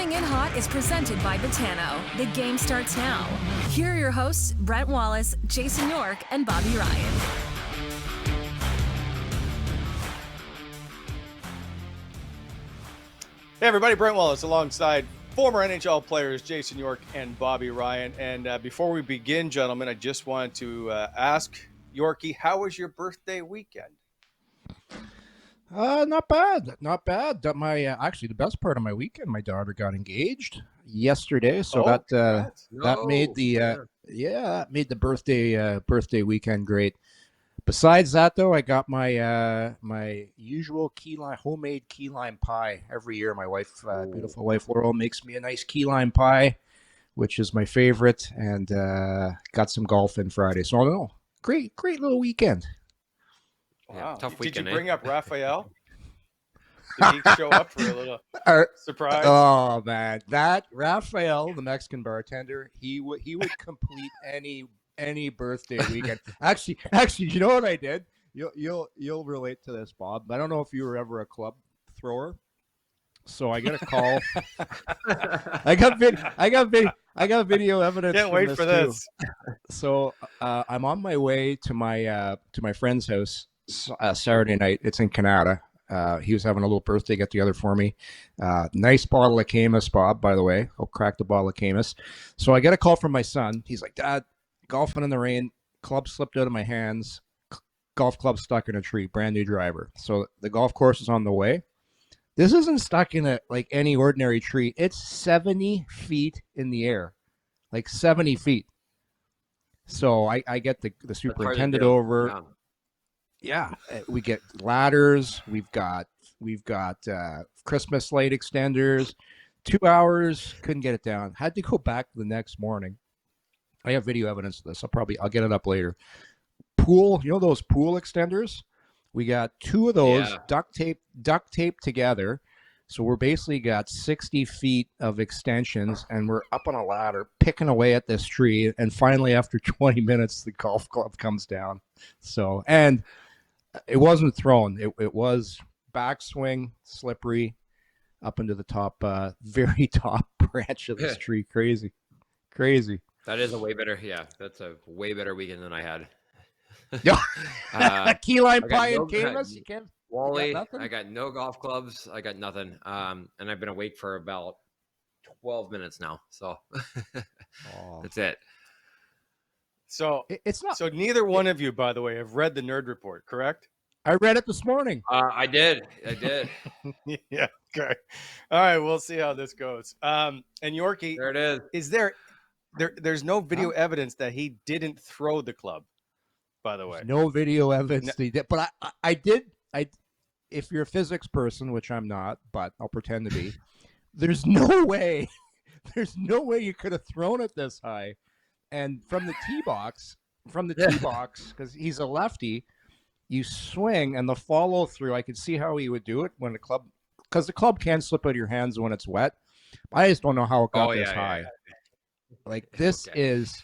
Coming in Hot is presented by Botano. The game starts now. Here are your hosts, Brent Wallace, Jason York, and Bobby Ryan. Hey everybody, Brent Wallace alongside former NHL players Jason York and Bobby Ryan. And before we begin, gentlemen, I just wanted to ask Yorkie, how was your birthday weekend? Not bad. Actually, the best part of my weekend, my daughter got engaged yesterday, so that made the birthday weekend great. Besides that, though, I got my my usual homemade key lime pie every year. My wife, beautiful wife Laurel, makes me a nice key lime pie, which is my favorite, and got some golf in Friday. So, all in all, great little weekend. Wow. Yeah, tough weekend. Did you bring up Raphael? Did he show up for a little surprise? Oh man, that Raphael, the Mexican bartender, he would complete any birthday weekend. Actually, you know what I did? You'll relate to this, Bob. I don't know if you were ever a club thrower. So I get a call. I got video evidence. Can't wait for this. So I'm on my way to my friend's house Saturday night. It's in Canada. He was having a little birthday get together for me. Nice bottle of Camus, Bob, by the way. I'll crack the bottle of Camus. So I get a call from my son. He's like, Dad, golfing in the rain, club slipped out of my hands, golf club stuck in a tree, brand new driver. So the golf course is on the way. This isn't stuck in like any ordinary tree. It's 70 feet in the air, like 70 feet. So I get the superintendent over. Yeah. Yeah, we get ladders. We've got Christmas light extenders. 2 hours, couldn't get it down. Had to go back the next morning. I have video evidence of this. I'll get it up later. Pool, you know those pool extenders? We got 2 of those duct tape together. So we're basically got 60 feet of extensions, and we're up on a ladder picking away at this tree. And finally, after 20 minutes, the golf club comes down. So, and it wasn't thrown. It was backswing, slippery, up into the top, very top branch of this tree. Crazy. That is a way better. Yeah, that's a way better weekend than I had. Key lime pie and Camus. You can't. Wally, I got no golf clubs. I got nothing. And I've been awake for about 12 minutes now. So that's it. So it's not. So neither one of you, by the way, have read the Nerd Report, correct? I read it this morning. I did. Yeah. Okay. All right. We'll see how this goes. And Yorkie, there it is. Is there's no video evidence that he didn't throw the club, by the way. There's no video evidence that he did, but I did. If you're a physics person, which I'm not, but I'll pretend to be, there's no way you could have thrown it this high. And from the tee box, because he's a lefty, you swing and the follow through. I could see how he would do it when because the club can slip out of your hands when it's wet. I just don't know how it got this high. Yeah. Like this is,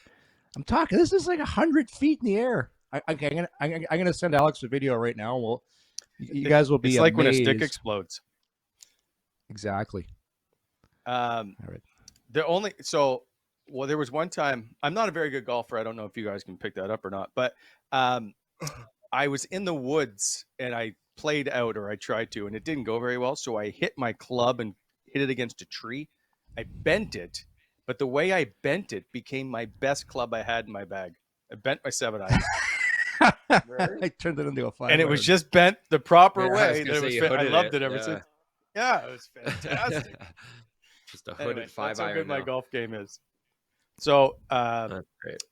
I'm talking. This is like 100 feet in the air. I'm gonna send Alex a video right now. You guys will be. It's amazed. Like when a stick explodes. Exactly. All right. Well, there was one time, I'm not a very good golfer. I don't know if you guys can pick that up or not, but I was in the woods and I played out, or I tried to, and it didn't go very well. So I hit my club and hit it against a tree. I bent it, but the way I bent it became my best club I had in my bag. I bent my 7-iron. I turned it into a 5-iron. And it was just bent the proper way. I loved it ever since. Yeah, it was fantastic. Just a hooded 5-iron. That's how good my golf game is. So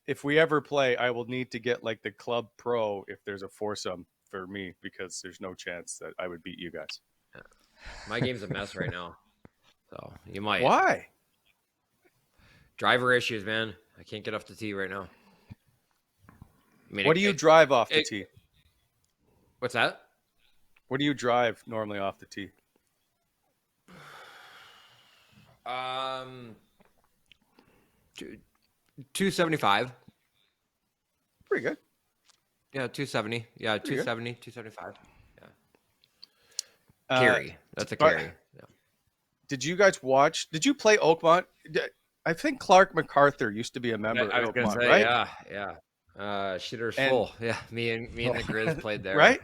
if we ever play, I will need to get like the Club Pro if there's a foursome for me, because there's no chance that I would beat you guys. Yeah. My game's a mess right now. So you might. Why? Driver issues, man. I can't get off the tee right now. I mean, what do you drive off the tee? What's that? What do you drive normally off the tee? 275. Pretty good. Yeah, 270. Yeah, Pretty 270, good. 275. Yeah. Carry. That's a carry. Yeah. Did you guys watch? Did you play Oakmont? I think Clark MacArthur used to be a member I was of gonna Oakmont, say, right? yeah. Shitter's And- full. Yeah, me and the Grizz played there. Right?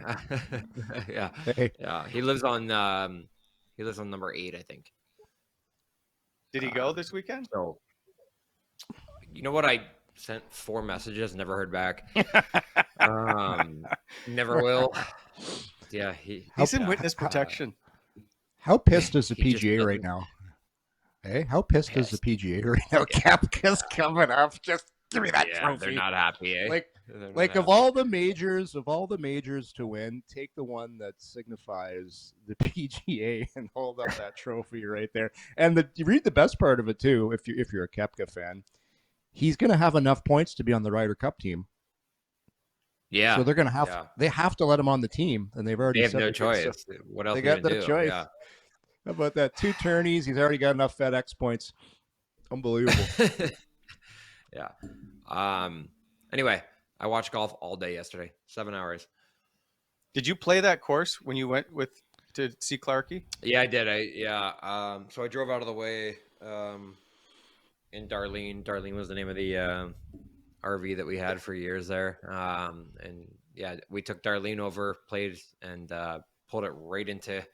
Yeah. Hey, Yeah. He lives on number 8, I think. Did he go this weekend? So, you know what? I sent 4 messages, never heard back. Never will. Yeah, He's in witness protection. how pissed is the He just PGA right doesn't- now? Hey, how pissed is the PGA right now? Kapka's coming up. Just give me that yeah, trophy. they're not happy. Eh? They're not Like of happy. all the majors to win, take the one that signifies the PGA and hold up that trophy right there. And you read the best part of it too, if you're a Koepka fan, he's going to have enough points to be on the Ryder Cup team. Yeah. So they're going to have yeah. they have to let him on the team, and they've already They have said no they're gonna- choice. What else they are got they gonna no do? choice. Yeah. How about that? 2 tourneys, he's already got enough FedEx points. Unbelievable. Yeah. Anyway, I watched golf all day yesterday. 7 hours. Did you play that course when you went to see Clarkie? Yeah, I did. So I drove out of the way in Darlene. Darlene was the name of the RV that we had for years there. And yeah, we took Darlene over, played, and pulled it right into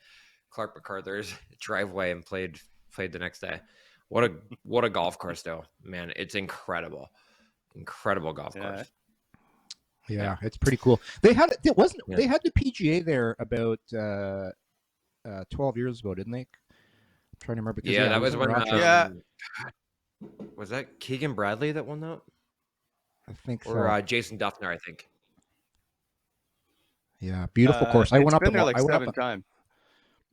Clark MacArthur's driveway and played the next day. What a golf course though, man! It's incredible golf course. Yeah, it's pretty cool. They had it wasn't Yeah. they had the PGA there about 12 years ago, didn't they? I'm trying to remember. 'cause, Yeah, it that was in when. Rochester. Yeah. Was that Keegan Bradley that won that, I think so. or Jason Duffner? I think. Yeah, beautiful course. I went up been and there like I went 7 up. times.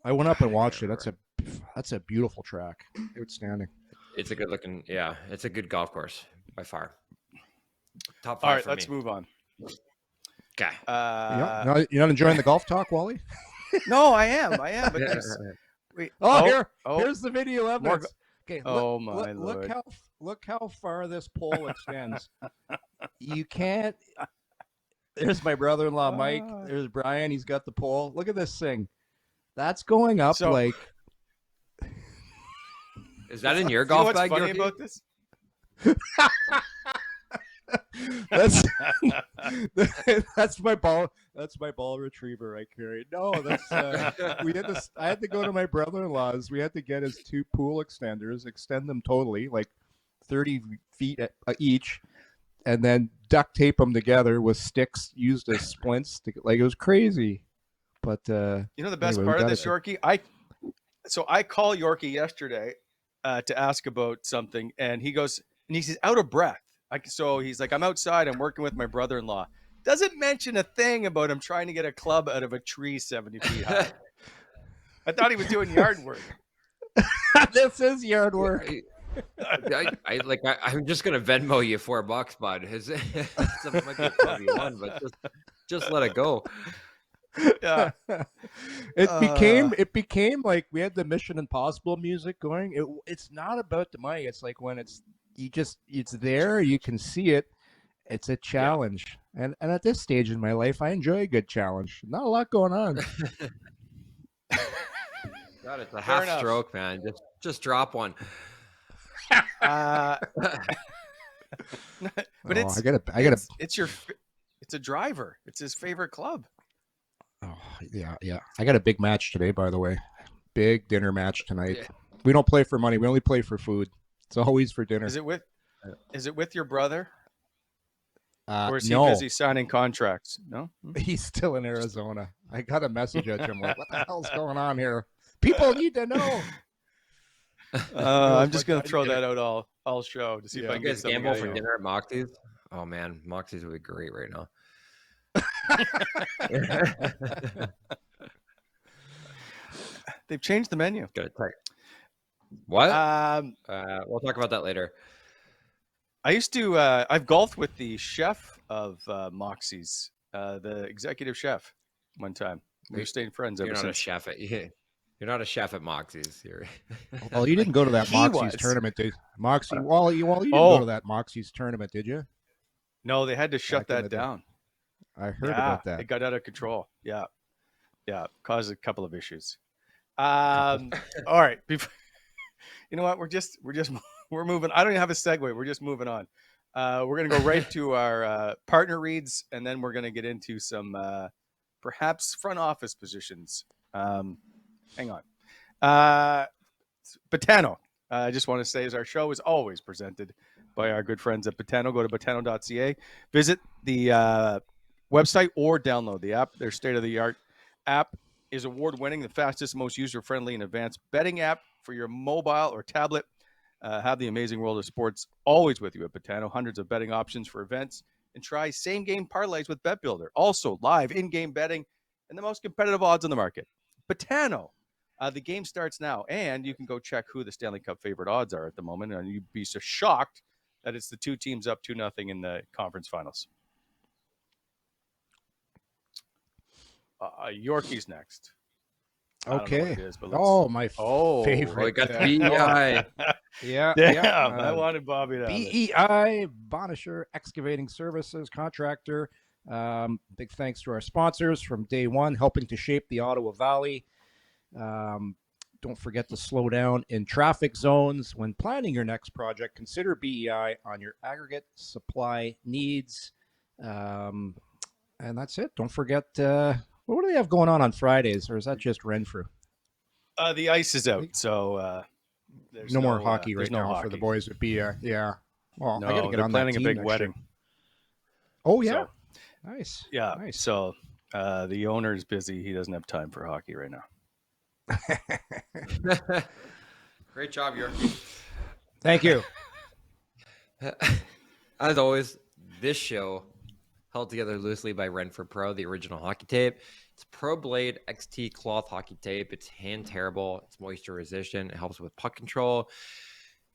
I went up and I watched it. can't That's a beautiful track. Outstanding. It's a good looking. Yeah, it's a good golf course by far. Top 5 All right, for let's me. move on. Okay. You're not enjoying the golf talk, Wally? No, I am. But there's, wait. Here's the video evidence. Okay. Oh, my Lord. Look how far this pole extends. You can't. There's my brother-in-law, Mike. There's Brian. He's got the pole. Look at this thing. That's going up So- Is that in your You know golf what's bag? funny Yorkie? about this? That's that's my ball. That's my ball retriever I carried. No, that's we had this. I had to go to my brother-in-law's. We had to get his 2 pool extenders, extend them totally, like 30 feet each, and then duct tape them together with sticks used as splints. Like it was crazy. But You know the best Anyway, we part of got this, it. Yorkie? I call Yorkie yesterday to ask about something, and he goes, and he's out of breath. So he's like, I'm outside, I'm working with my brother-in-law. Doesn't mention a thing about him trying to get a club out of a tree 70 feet high. I thought he was doing yard work. this is yard work. I'm just gonna Venmo you $4, bud. It might be a club you won, but just let it go. Yeah. It became like we had the Mission Impossible music going. It's not about the money. It's like when it's there, you can see it. It's a challenge. And at this stage in my life, I enjoy a good challenge. Not a lot going on. God, it's a Fair half enough. stroke, man. Just drop one. But it's it's a driver. It's his favorite club. Oh, yeah. I got a big match today, by the way. Big dinner match tonight. Yeah. We don't play for money. We only play for food. It's always for dinner. Is it with your brother? Or is he no. busy signing contracts? No? He's still in Arizona. I got a message at him like, what the hell's going on here? People need to know. I'm just going to throw that out all show to see if I You can get guys something gamble out of for you. dinner at Moxie's? Oh man, Moxie's would be great right now. They've changed the menu. Good. What? Um, We'll talk about that later. I used to. I've golfed with the chef of Moxie's, the executive chef, one time. We've stayed friends ever You're not a since. chef at you're not a chef at Moxie's. Well, you didn't go to that He Moxie's was. tournament, did Moxie? Wally, you didn't Oh. go to that Moxie's tournament, did you? No, they had to shut Back in that the day. down. I heard about that. It got out of control. Yeah, caused a couple of issues. All right. You know what? We're moving. I don't even have a segue. We're just moving on. We're gonna go right to our partner reads, and then we're gonna get into some perhaps front office positions. Hang on. Batano. I just want to say, as our show is always presented by our good friends at Batano. Go to batano.ca, visit the website, or download the app. Their state-of-the-art app is award-winning, the fastest, most user-friendly, and advanced betting app for your mobile or tablet. Have the amazing world of sports always with you at Batano. Hundreds of betting options for events, and try same-game parlays with Bet Builder. Also, live in-game betting and the most competitive odds on the market. Batano. The game starts now, and you can go check who the Stanley Cup favorite odds are at the moment, and you'd be so shocked that it's the two teams up 2-0 in the conference finals. Yorkie's next. Okay. My favorite. We got the BEI. Yeah. Damn, I wanted Bobby to BEI, Bonisher Excavating Services contractor. Big thanks to our sponsors from day one, helping to shape the Ottawa Valley. Don't forget to slow down in traffic zones. When planning your next project, consider BEI on your aggregate supply needs. And that's it. Don't forget, what do they have going on Fridays, or is that just Renfrew? The ice is out, so there's no more hockey right no now hockey for the boys at BEI. Yeah. Well, no, I got to get on planning that a team big wedding. Year. Oh, yeah. So, nice. Yeah. Nice. So the owner is busy. He doesn't have time for hockey right now. Great job, Yorkie. Thank you. As always, this show held together loosely by Renfrew Pro, the original hockey tape. It's Pro Blade XT cloth hockey tape. It's hand tearable. It's moisture resistant. It helps with puck control.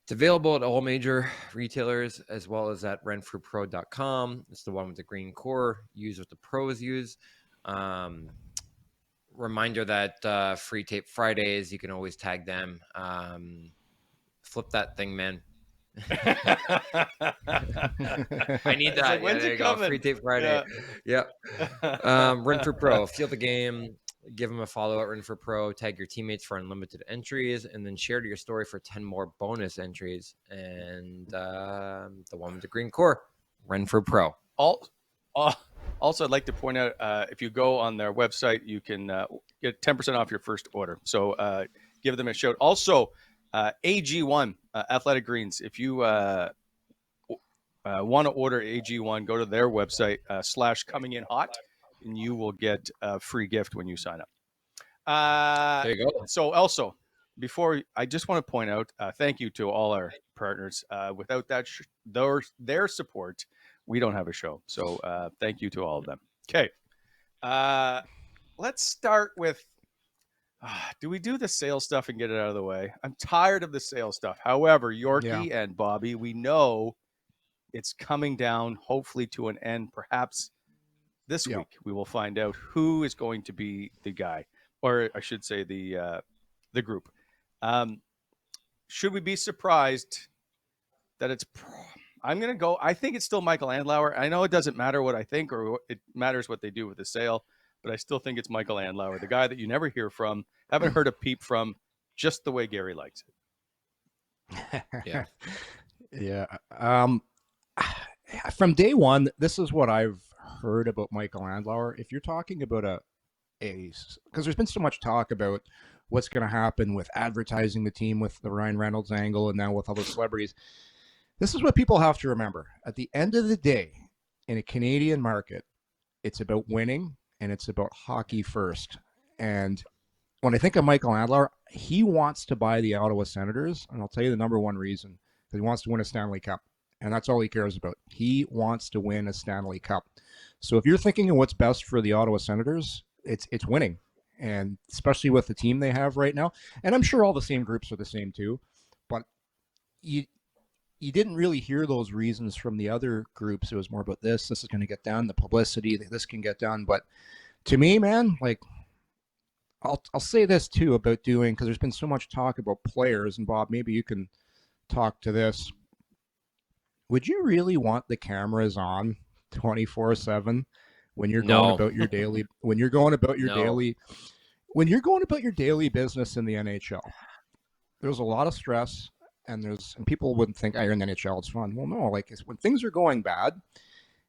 It's available at all major retailers as well as at renfrewpro.com. It's the one with the green core. Use what the pros use. Reminder that Free Tape Fridays, you can always tag them. Flip that thing, man. I need that. Like, when's there it you coming? go. Free Tape Friday. Yeah. Renfrew Pro. Feel the game. Give them a follow at Renfrew Pro. Tag your teammates for unlimited entries, and then share your story for 10 more bonus entries. And the one with the green core, Renfrew Pro. Also, I'd like to point out, if you go on their website, you can get 10% off your first order. So give them a shout. Also, AG1 Athletic Greens. If you want to order AG1, go to their website /cominginhot, and you will get a free gift when you sign up. There you go. So also, I just want to point out, thank you to all our partners. Without that, their support, we don't have a show. So thank you to all of them. Okay. Let's start with, do we do the sales stuff and get it out of the way? I'm tired of the sales stuff. However, Yorkie and Bobby, we know it's coming down, hopefully to an end. Perhaps this week we will find out who is going to be the guy, or I should say the group. Should we be surprised that it's I'm going to go. I think it's still Michael Andlauer. I know it doesn't matter what I think, or it matters what they do with the sale, but I still think it's Michael Andlauer, the guy that you never hear from, haven't heard a peep from, just the way Gary likes it. Yeah. From day one, this is what I've heard about Michael Andlauer. If you're talking about because there's been so much talk about what's going to happen with advertising the team with the Ryan Reynolds angle and now with all the celebrities. This is what people have to remember. At the end of the day, in a Canadian market, it's about winning and it's about hockey first. And when I think of Michael Andlauer, he wants to buy the Ottawa Senators, and I'll tell you the number one reason, because he wants to win a Stanley Cup. And that's all he cares about. He wants to win a Stanley Cup. So if you're thinking of what's best for the Ottawa Senators, it's winning. And especially with the team they have right now. And I'm sure all the same groups are the same too. But you didn't really hear those reasons from the other groups. It was more about this is going to get done, the publicity, this can get done. But to me, man, like, I'll say this too about doing, because there's been so much talk about players, and Bob, maybe you can talk to this. Would you really want the cameras on 24/7 when you're going about your daily, when you're going about your daily business in the NHL? there's a lot of stress, and people wouldn't think, "Oh, you're in the NHL, it's fun." Well, no, like it's when things are going bad,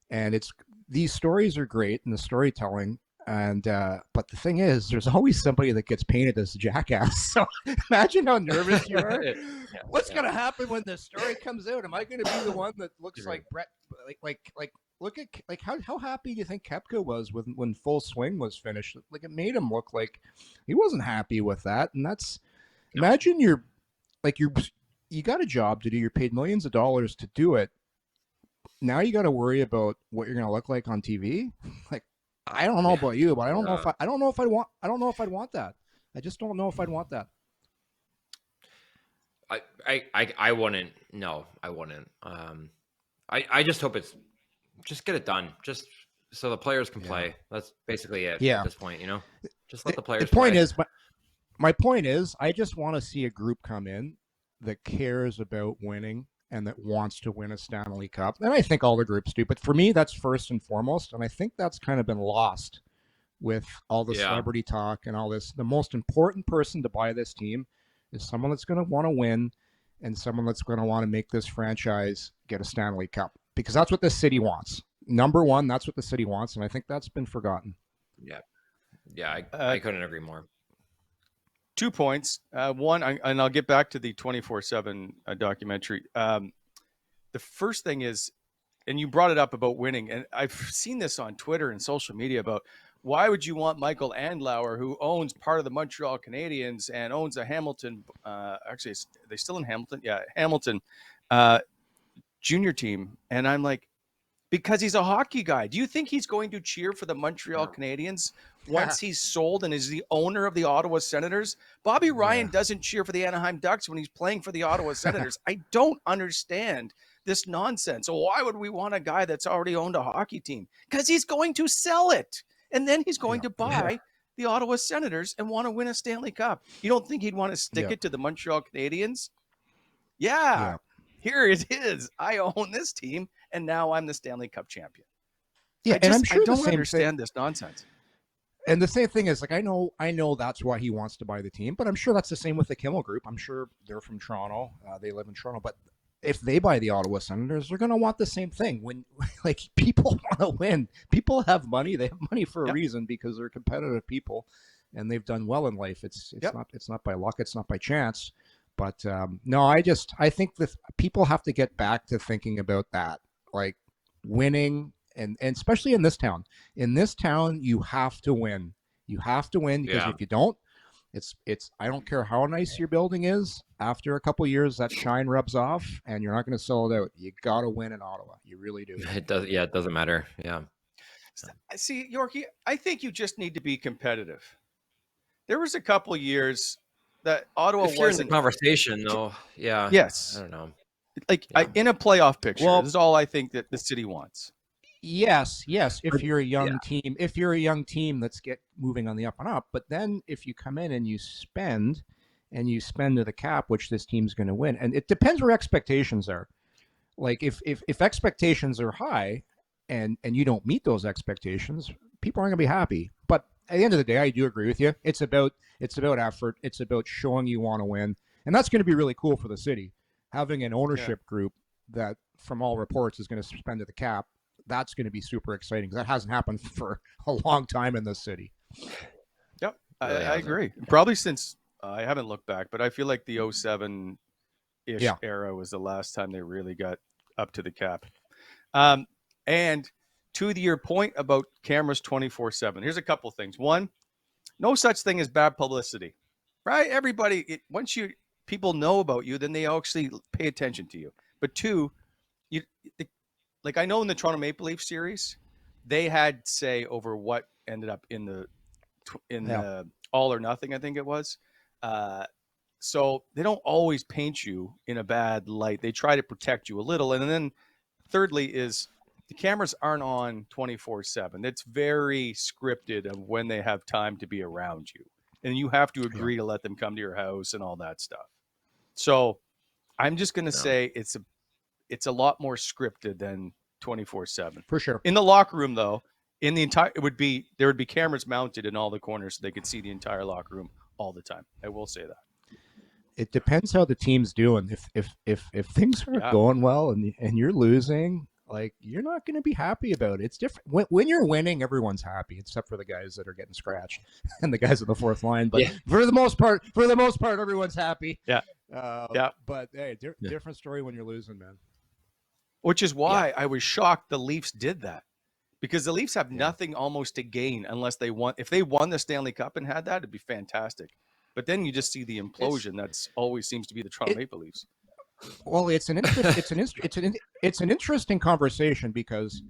and these stories are great and the storytelling. And but the thing is, there's always somebody that gets painted as a jackass. So imagine how nervous you are. What's gonna happen when the story comes out? Am I gonna be the one that looks like Brett? Like look at like how happy do you think Koepka was when Full Swing was finished? Like it made him look like he wasn't happy with that. And that's imagine you got a job to do. You're paid millions of dollars to do it. Now you got to worry about what you're gonna look like on TV. Like. I don't know about you, but I don't know if I'd want that. I just don't know if I'd want that. I wouldn't. No, I wouldn't. I just hope just get it done. Just so the players can play. That's basically it at this point, Just let the players play. My point is, I just want to see a group come in that cares about winning and that wants to win a Stanley Cup. And I think all the groups do. But for me, that's first and foremost. And I think that's kind of been lost with all the celebrity talk and all this. The most important person to buy this team is someone that's going to want to win and someone that's going to want to make this franchise get a Stanley Cup. Because that's what this city wants. Number one, that's what the city wants. And I think that's been forgotten. Yeah, I couldn't agree more. 2 points. One, and I'll get back to the 24/7 documentary. The first thing is, and you brought it up about winning, and I've seen this on Twitter and social media about why would you want Michael Andlauer, who owns part of the Montreal Canadiens and owns a Hamilton, actually, are they still in Hamilton? Yeah, Hamilton junior team. And I'm like, because he's a hockey guy. Do you think he's going to cheer for the Montreal Canadiens once he's sold and is the owner of the Ottawa Senators? Bobby Ryan doesn't cheer for the Anaheim Ducks when he's playing for the Ottawa Senators. I don't understand this nonsense. So why would we want a guy that's already owned a hockey team? Because he's going to sell it. And then he's going to buy the Ottawa Senators and want to win a Stanley Cup. You don't think he'd want to stick it to the Montreal Canadiens? Yeah. Here it is. I own this team, and now I'm the Stanley Cup champion. Yeah, and I'm sure I don't understand this nonsense. And the same thing is, like, I know that's why he wants to buy the team, but I'm sure that's the same with the Kimmel Group. I'm sure they're from Toronto. They live in Toronto, but if they buy the Ottawa Senators, they're going to want the same thing. When like people want to win, people have money. They have money for a reason because they're competitive people, and they've done well in life. It's not by luck. It's not by chance. But no, I think that people have to get back to thinking about that, like winning, and especially in this town. In this town, you have to win. You have to win because if you don't, it's. I don't care how nice your building is. After a couple of years, that shine rubs off, and you're not going to sell it out. You got to win in Ottawa. You really do. It does. Yeah, it doesn't matter. Yeah. See, Yorkie, I think you just need to be competitive. There was a couple of years that Ottawa wasn't in the conversation, though. Yeah. Yes. I don't know. Like in a playoff picture, this is all I think that the city wants. Yes. If you're a young team, let's get moving on the up and up. But then if you come in and you spend to the cap, which this team's going to win, and it depends where expectations are. Like if expectations are high, and you don't meet those expectations, people aren't going to be happy. But at the end of the day, I do agree with you. It's about effort. It's about showing you want to win, and that's going to be really cool for the city. Having an ownership group that, from all reports, is going to spend to the cap. That's going to be super exciting because that hasn't happened for a long time in this city. Yep, I agree. Probably since I haven't looked back, but I feel like the 07-ish era was the last time they really got up to the cap. And to your point about cameras 24/7, here's a couple things. One, no such thing as bad publicity, right? Everybody, once people know about you, then they actually pay attention to you. But two, like I know in the Toronto Maple Leaf series, they had say over what ended up in the All or Nothing, I think it was. So they don't always paint you in a bad light. They try to protect you a little. And then thirdly is the cameras aren't on 24/7. It's very scripted of when they have time to be around you. And you have to agree to let them come to your house and all that stuff. So I'm just going to say it's a lot more scripted than 24/7. For sure. In the locker room, though, there would be cameras mounted in all the corners so they could see the entire locker room all the time. I will say that. it depends how the team's doing. If things aren't going well and you're losing, like, you're not going to be happy about it. It's different when you're winning. Everyone's happy except for the guys that are getting scratched and the guys at the fourth line. But for the most part, everyone's happy. But hey, different story when you're losing, man. Which is why I was shocked the Leafs did that, because the Leafs have nothing almost to gain unless they won. If they won the Stanley Cup and had that, it'd be fantastic. But then you just see the implosion that's always seems to be the Toronto Maple Leafs. Well, it's an interesting conversation because,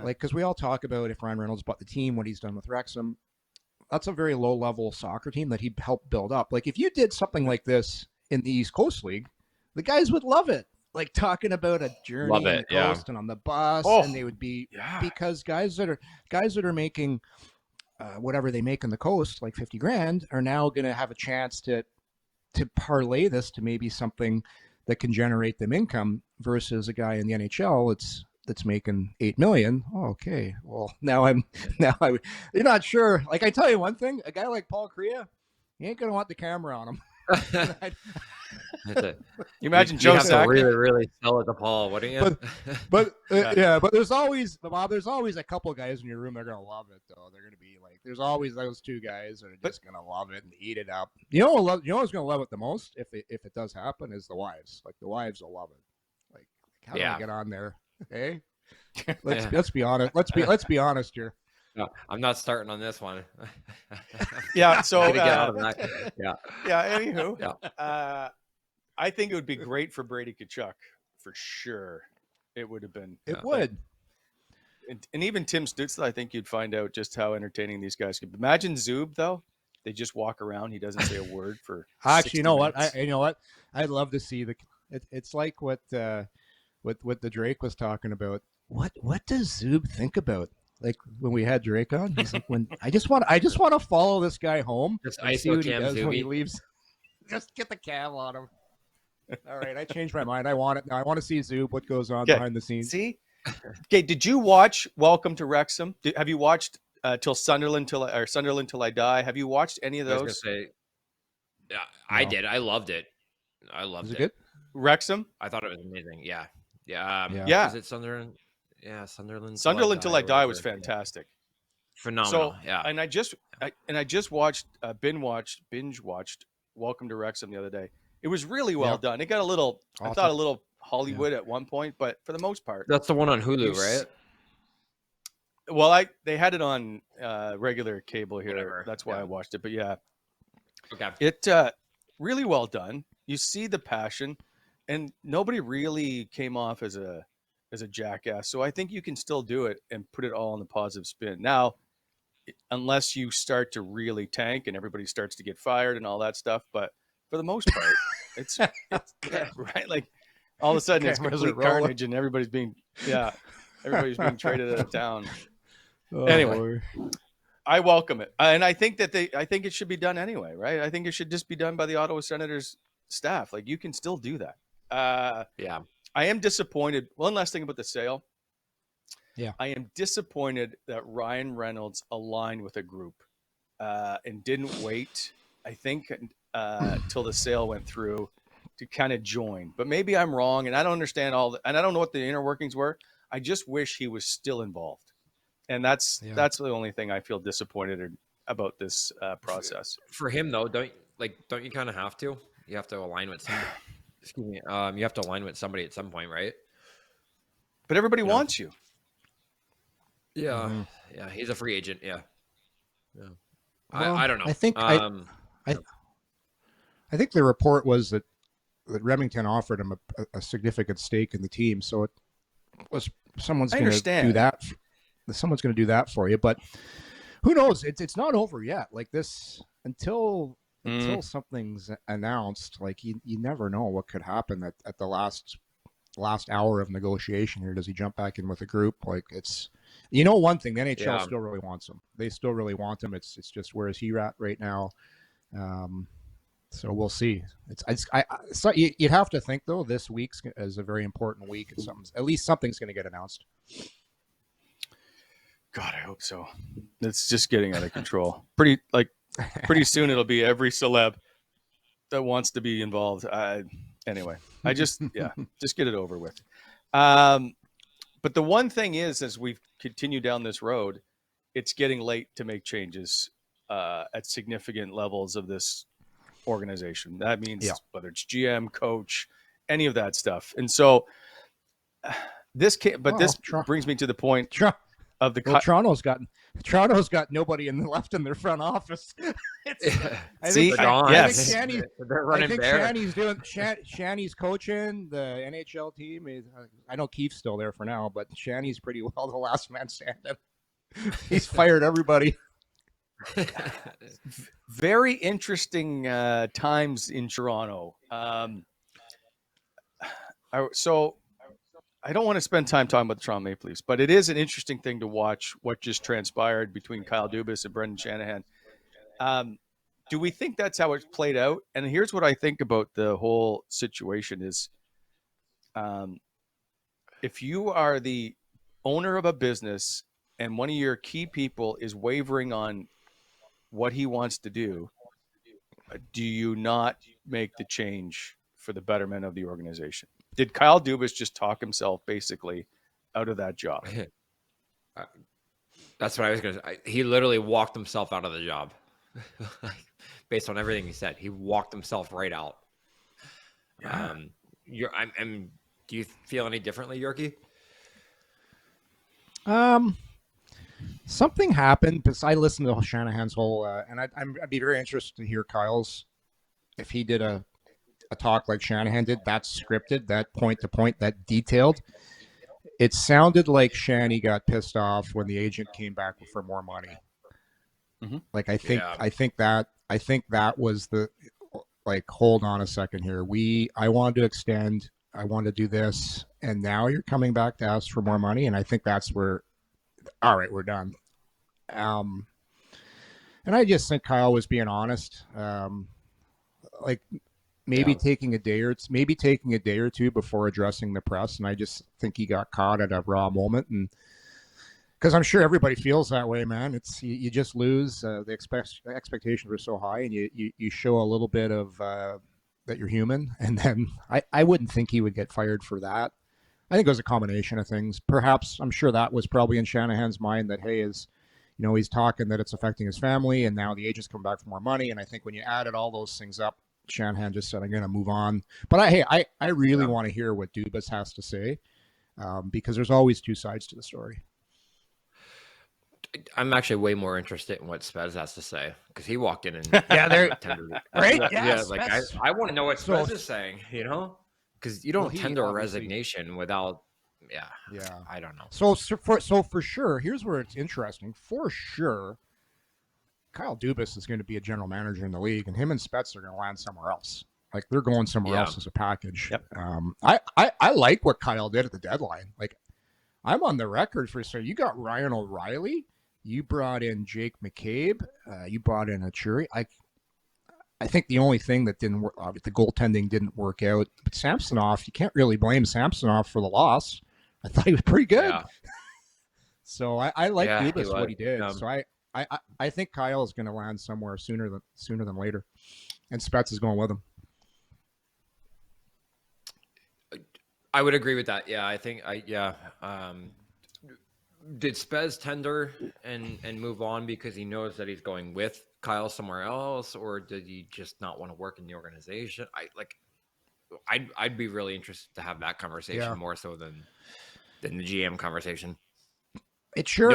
because we all talk about if Ryan Reynolds bought the team, what he's done with Wrexham. That's a very low level soccer team that he helped build up. Like, if you did something like this in the East Coast League, the guys would love it. Like, talking about a journey on the coast and on the bus, and they would be because guys that are making whatever they make on the coast, like $50,000, are now going to have a chance to parlay this to maybe something that can generate them income versus a guy in the NHL that's making $8 million. Oh, okay, well you're not sure. Like, I tell you one thing, a guy like Paul Kariya, he ain't gonna want the camera on him. You imagine Joe Sakic really sell it to Paul, wouldn't you? But there's always a couple guys in your room that are gonna love it, though. They're gonna be like, there's always those two guys that are just gonna love it and eat it up. You know who's gonna love it the most if it does happen is the wives. Like, the wives will love it. Like, how do I get on there? Hey, let's be honest. Let's be honest here. No, I'm not starting on this one. So get out of that. Anywho, I think it would be great for Brady Tkachuk for sure. It would have been. It would. And even Tim Stützle, I think you'd find out just how entertaining these guys could be. Imagine Zub, though. They just walk around. He doesn't say a word for. Actually, you know what? I'd love to see it's like what the Drake was talking about. What does Zub think about? Like, when we had Drake on, he's like, I just want to follow this guy home. Just see what he does Zuby. when he leaves. Just get the cam on him. All right, I changed my mind. I want it now. I want to see Zub, what goes on behind the scenes. See? Okay, did you watch Welcome to Wrexham? Have you watched Sunderland Till I Die? Have you watched any of those? I was gonna say, I did. I loved it. Was it good? Wrexham? I thought it was amazing. Yeah. Is it Sunderland? Yeah, Sunderland Till I Die was fantastic. Phenomenal. So, and I just watched binge watched Welcome to Wrexham the other day. It was really well done. It got a little Hollywood at one point, but for the most part, that's the one on Hulu, right? Well, they had it on regular cable here. Whatever. That's why I watched it. But okay, it really well done. You see the passion, and nobody really came off as a jackass. So I think you can still do it and put it all on the positive spin. Now, unless you start to really tank and everybody starts to get fired and all that stuff, but for the most part, it's right. Like, all of a sudden it's complete carnage and everybody's being traded out of town. Anyway, I welcome it, and I think it should be done anyway, right? I think it should just be done by the Ottawa Senators staff. Like, you can still do that. I am disappointed. One last thing about the sale. Yeah. I am disappointed that Ryan Reynolds aligned with a group and didn't wait, I think, till the sale went through to kind of join. But maybe I'm wrong, and I don't understand and I don't know what the inner workings were. I just wish he was still involved. And that's the only thing I feel disappointed about this process. For him, though, don't you kind of have to? You have to align with somebody. Excuse me. You have to align with somebody at some point, right? But everybody wants you. Yeah. Mm-hmm. Yeah. He's a free agent. Yeah. Well, I don't know. I think I think the report was that Remington offered him a significant stake in the team. So it was someone's going to do that. Someone's going to do that for you. But who knows? It's not over yet. Like this until something's announced. Like you never know what could happen at the last hour of negotiation here. Does he jump back in with a group? Like it's, one thing, the NHL still really wants him. They still really want him. It's just, where is he at right now? So we'll see. So you'd have to think, though, this week is a very important week, and at least something's going to get announced. God, I hope so. It's just getting out of control. Pretty soon it'll be every celeb. that wants to be involved. Anyway, I just just get it over with. But the one thing is, as we continue down this road, it's getting late to make changes at significant levels of this organization. That means whether it's GM, coach, any of that stuff. And so this brings me to the point of the Toronto's got nobody left in their front office. I think Shanny's coaching the NHL team. I know Keith's still there for now, but Shanny's pretty well the last man standing. He's fired everybody. Very interesting times in Toronto. So I don't want to spend time talking about the Toronto Maple Leafs, but it is an interesting thing to watch what just transpired between Kyle Dubas and Brendan Shanahan. Do we think that's how it's played out? And here's what I think about the whole situation is, if you are the owner of a business and one of your key people is wavering on what he wants to do you not make the change for the betterment of the organization? Did Kyle Dubas just talk himself basically out of that job? That's what I was going to say. He literally walked himself out of the job. Based on everything he said, he walked himself right out. Yeah. Do you feel any differently, Yorkie? Something happened because I listened to Shanahan's whole, and I'd be very interested to hear Kyle's, if he did a talk like Shanahan did, that's scripted, that point to point, that detailed. It sounded like Shanny got pissed off when the agent came back for more money. Mm-hmm. Like I think that was the, like, hold on a second here. I wanted to extend, I wanted to do this, and now you're coming back to ask for more money, and I think that's where, all right, we're done. And I just think Kyle was being honest. Like maybe taking a day or two before addressing the press, and I just think he got caught at a raw moment, and because I'm sure everybody feels that way, man. It's you just lose. The expectations were so high, and you show a little bit of that you're human, and then I wouldn't think he would get fired for that. I think it was a combination of things. Perhaps, I'm sure that was probably in Shanahan's mind that, hey, he's talking that it's affecting his family, and now the agent's come back for more money. And I think when you added all those things up, Shanahan just said, I'm going to move on. But I really want to hear what Dubas has to say, because there's always two sides to the story. I'm actually way more interested in what Spez has to say, because he walked in and right? I want to know what Spez is saying, because you don't tender a resignation without. I don't know. So for sure, here's where it's interesting. For sure, Kyle Dubas is going to be a general manager in the league, and him and Spets are going to land somewhere else. Like, they're going somewhere else as a package. Yep. I like what Kyle did at the deadline. Like, I'm on the record for saying, you got Ryan O'Reilly, you brought in Jake McCabe, you brought in Achuri. I think the only thing that didn't work, the goaltending didn't work out. But Samsonov, you can't really blame Samsonov for the loss. I thought he was pretty good. Yeah. So I like Dubas what he did. So I think Kyle is going to land somewhere sooner than later, and Spets is going with him. I would agree with that. Yeah, I think did Spez tender and move on because he knows that he's going with Kyle somewhere else, or did he just not want to work in the organization? I'd be really interested to have that conversation more so than the GM conversation. It sure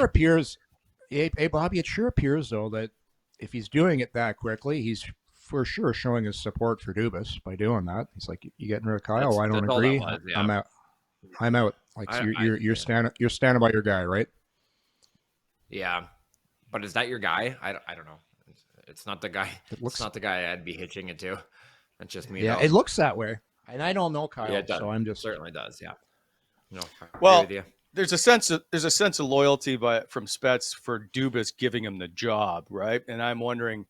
appears, hey Bobby, it sure appears though that if he's doing it that quickly, he's for sure showing his support for Dubas by doing that. He's like, you getting rid of Kyle? I don't agree. I'm out. Like, so you're standing by your guy, right? Yeah, but is that your guy? I don't know. It's not the guy. It's not the guy I'd be hitching it to. That's just me. Yeah, it looks that way, and I don't know Kyle, so I'm just certainly does. Yeah. No. Well, there's a sense of loyalty from Spets for Dubas giving him the job, right? And I'm wondering,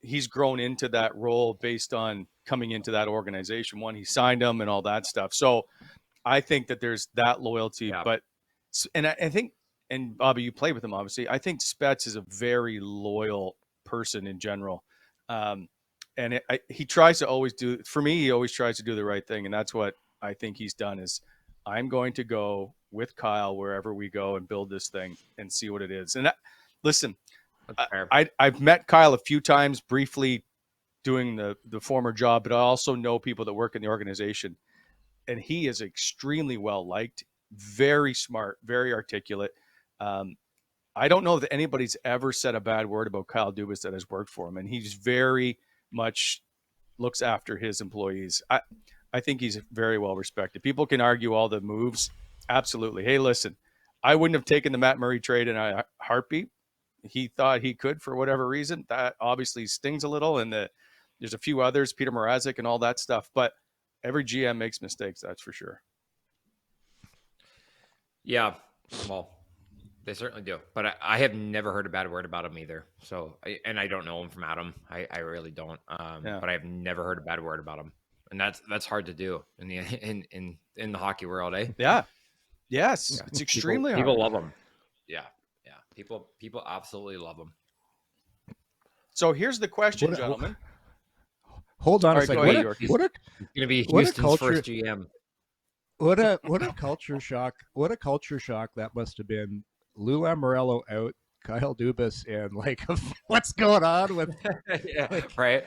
he's grown into that role based on coming into that organization. One, he signed him and all that stuff. So I think that there's that loyalty, but I think, and Bobby, you played with him, obviously. I think Spets is a very loyal person in general. and he tries to always do, for me, he always tries to do the right thing. And that's what I think he's done is I'm going to go with Kyle wherever we go and build this thing and see what it is. And listen, I've met Kyle a few times briefly doing the former job, but I also know people that work in the organization, and he is extremely well liked, very smart, very articulate. I don't know that anybody's ever said a bad word about Kyle Dubas that has worked for him, and he's very much looks after his employees. I think he's very well respected. People can argue all the moves. Absolutely. Hey, listen, I wouldn't have taken the Matt Murray trade in a heartbeat. He thought he could for whatever reason. That obviously stings a little, and there's a few others, Peter Mrazek and all that stuff. But every GM makes mistakes, that's for sure. Yeah, well, they certainly do. But I have never heard a bad word about him either. So, and I don't know him from Adam. I really don't. But I have never heard a bad word about him, and that's hard to do in the hockey world, eh? Yeah. Yes, yeah. It's extremely hard. People love him. Yeah. People absolutely love him. So here's the question, gentlemen. Hold on a second. He's going to be Houston's first GM. What a culture shock! What a culture shock that must have been. Lou Lamoriello out, Kyle Dubas, and like, what's going on with? Yeah, right.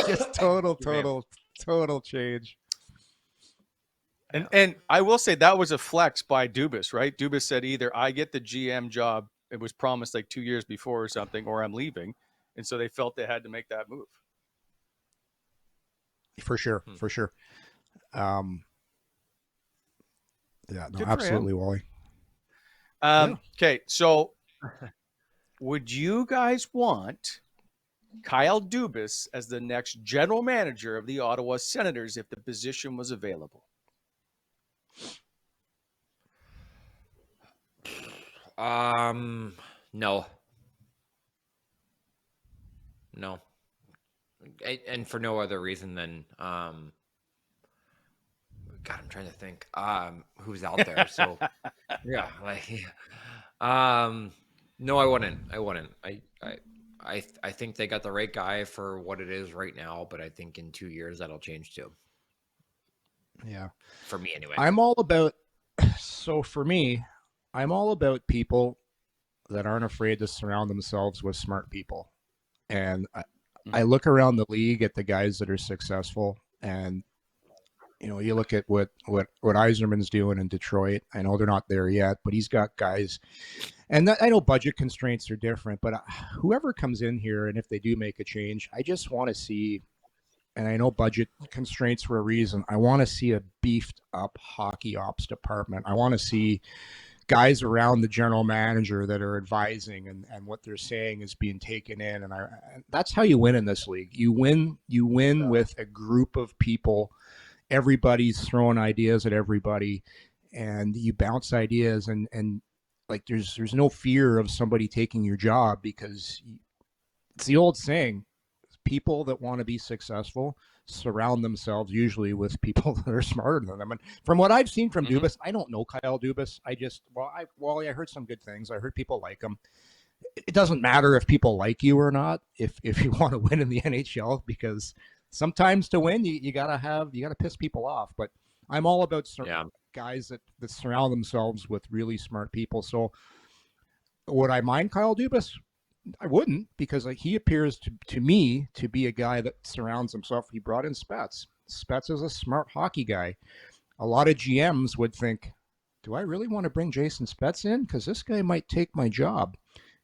Just total change. And I will say that was a flex by Dubas, right? Dubas said either I get the GM job, it was promised like 2 years before or something, or I'm leaving. And so they felt they had to make that move. For sure. Yeah, no, absolutely, Wally. Okay, so would you guys want Kyle Dubas as the next general manager of the Ottawa Senators if the position was available? No. And for no other reason than, God, I'm trying to think, who's out there. So yeah, no, I wouldn't. I think they got the right guy for what it is right now, but I think in 2 years that'll change too. Yeah. For me anyway. For me, I'm all about people that aren't afraid to surround themselves with smart people. And I look around the league at the guys that are successful, and you look at what Yzerman's doing in Detroit. I know they're not there yet, but he's got guys, and I know budget constraints are different, but whoever comes in here, and if they do make a change, I just want to see, and I know budget constraints for a reason, I want to see a beefed up hockey ops department. I want to see guys around the general manager that are advising, and what they're saying is being taken in. And that's how you win in this league. You win with a group of people. Everybody's throwing ideas at everybody, and you bounce ideas, and like there's no fear of somebody taking your job, because it's the old saying, people that want to be successful surround themselves usually with people that are smarter than them. And from what I've seen from Dubas, I don't know Kyle Dubas. Wally, I heard some good things. I heard people like him. It doesn't matter if people like you or not, if you want to win in the NHL, because sometimes to win, you gotta piss people off. But I'm all about guys that surround themselves with really smart people. So would I mind Kyle Dubas? I wouldn't, because he appears to me to be a guy that surrounds himself. He brought in Spets. Spets is a smart hockey guy. A lot of GMs would think, do I really want to bring Jason Spets in? Because this guy might take my job.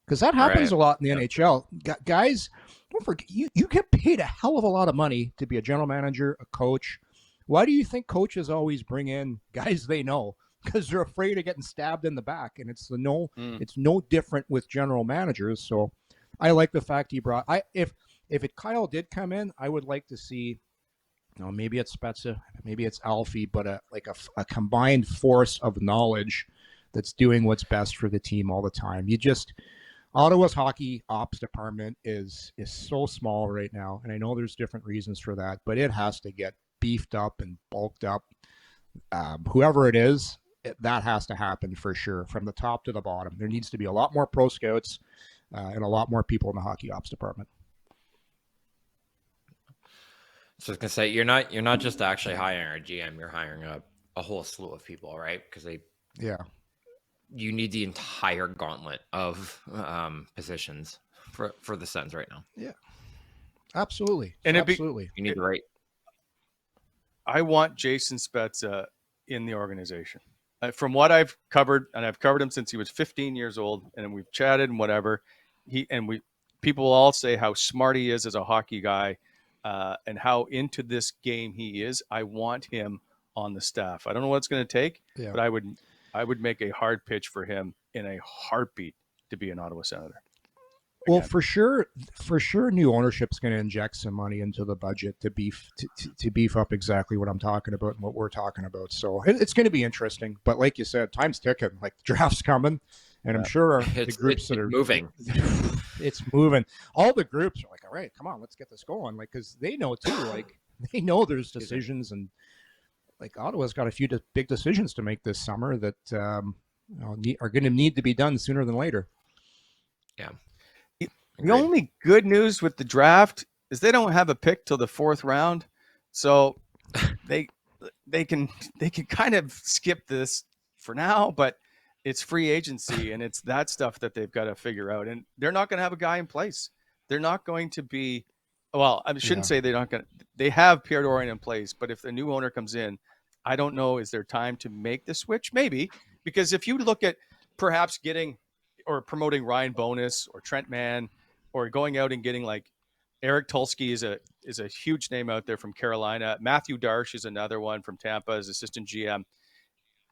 Because that happens a lot in the NHL. Guys, don't forget, you get paid a hell of a lot of money to be a general manager, a coach. Why do you think coaches always bring in guys they know? Because they're afraid of getting stabbed in the back, and it's no different with general managers. So I like the fact he brought. If Kyle did come in, I would like to see, maybe it's Spezza, maybe it's Alfie, but a combined force of knowledge that's doing what's best for the team all the time. Ottawa's hockey ops department is so small right now, and I know there's different reasons for that, but it has to get beefed up and bulked up. Whoever it is, that has to happen for sure, from the top to the bottom. There needs to be a lot more pro scouts and a lot more people in the hockey ops department. So I was gonna say you're not just actually hiring a GM, you're hiring a whole slew of people, right? Because you need the entire gauntlet of positions for the Sens right now. Yeah, absolutely, And absolutely. You need the right. I want Jason Spezza in the organization. From what I've covered, and I've covered him since he was 15 years old, and we've chatted and whatever. People will all say how smart he is as a hockey guy, and how into this game he is. I want him on the staff. I don't know what it's going to take, but I would make a hard pitch for him in a heartbeat to be an Ottawa Senator. Well, for sure, new ownership's going to inject some money into the budget to beef up exactly what I'm talking about and what we're talking about. So it's going to be interesting. But like you said, time's ticking. Like the draft's coming, and I'm sure the groups that are moving, it's moving. All the groups are like, all right, come on, let's get this going. Like, because they know too. Like they know there's decisions, and like Ottawa's got a few big decisions to make this summer that are going to need to be done sooner than later. Yeah. The only good news with the draft is they don't have a pick till the 4th round, so they can kind of skip this for now. But it's free agency, and it's that stuff that they've got to figure out. And they're not going to have a guy in place. They're not going to be. Well, I shouldn't say they're not going to. They have Pierre Dorion in place, but if the new owner comes in, I don't know. Is there time to make the switch? Maybe, because if you look at perhaps getting or promoting Ryan Bonus or Trent Mann, or going out and getting like Eric Tulsky is a huge name out there from Carolina. Matthew Darsh is another one from Tampa as assistant GM.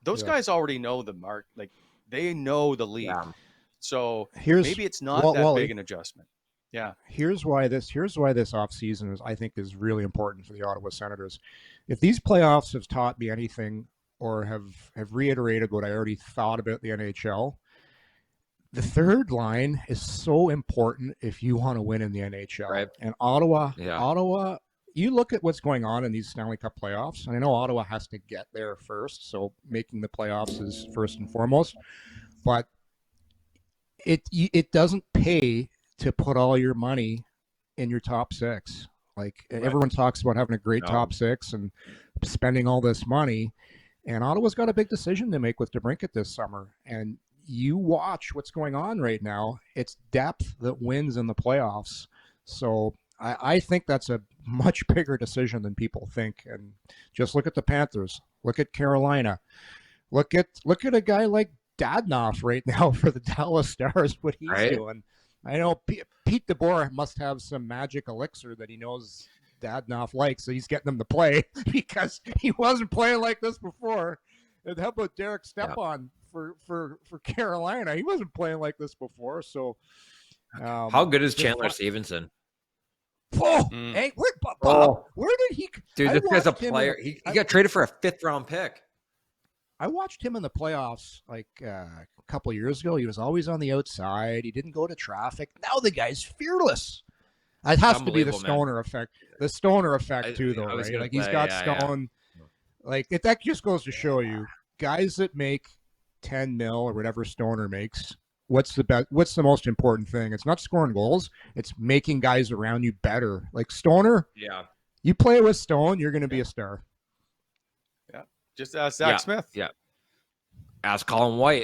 Those guys already know the mark. Like they know the league. Yeah. So maybe it's not that big an adjustment. Yeah. Here's why this offseason is really important for the Ottawa Senators. If these playoffs have taught me anything or have reiterated what I already thought about the NHL, the third line is so important if you want to win in the NHL. Right. And Ottawa, you look at what's going on in these Stanley Cup playoffs, and I know Ottawa has to get there first, so making the playoffs is first and foremost. But it doesn't pay to put all your money in your top 6. Like everyone talks about having a great top 6 and spending all this money, and Ottawa's got a big decision to make with DeBrincat this summer. And you watch what's going on right now. It's depth that wins in the playoffs. So I think that's a much bigger decision than people think. And just look at the Panthers. Look at Carolina. Look at a guy like Dadonov right now for the Dallas Stars, what he's doing. I know Pete DeBoer must have some magic elixir that he knows Dadonov likes, so he's getting him to play because he wasn't playing like this before. And how about Derek Stepan? For Carolina, he wasn't playing like this before. So, how good is Chandler Stevenson? Hey, where did he? Dude, this guy's a player. He got traded for a 5th-round pick. I watched him in the playoffs like a couple of years ago. He was always on the outside. He didn't go to traffic. Now the guy's fearless. It has to be the Stoner effect. The Stoner effect too, though, right? Like he's got Stone. Like that just goes to show you, guys that make 10 mil or whatever Stoner makes, what's the most important thing? It's not scoring goals, it's making guys around you better. Like Stoner, you play with Stone, you're going to be a star. Yeah, just ask Zach Smith. Yeah, ask Colin White.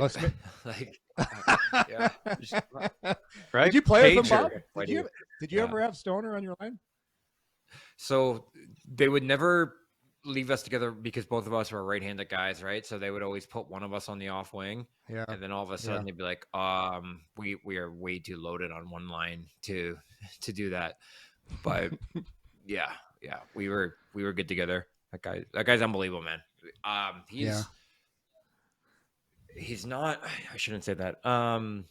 Right? Did you play with him, Bob? Did you ever have Stoner on your line? So they would never leave us together because both of us were right-handed guys, right? So they would always put one of us on the off wing, and then all of a sudden they'd be like, we are way too loaded on one line to do that. But we were good together. That guy's unbelievable, man. He's not. I shouldn't say that. I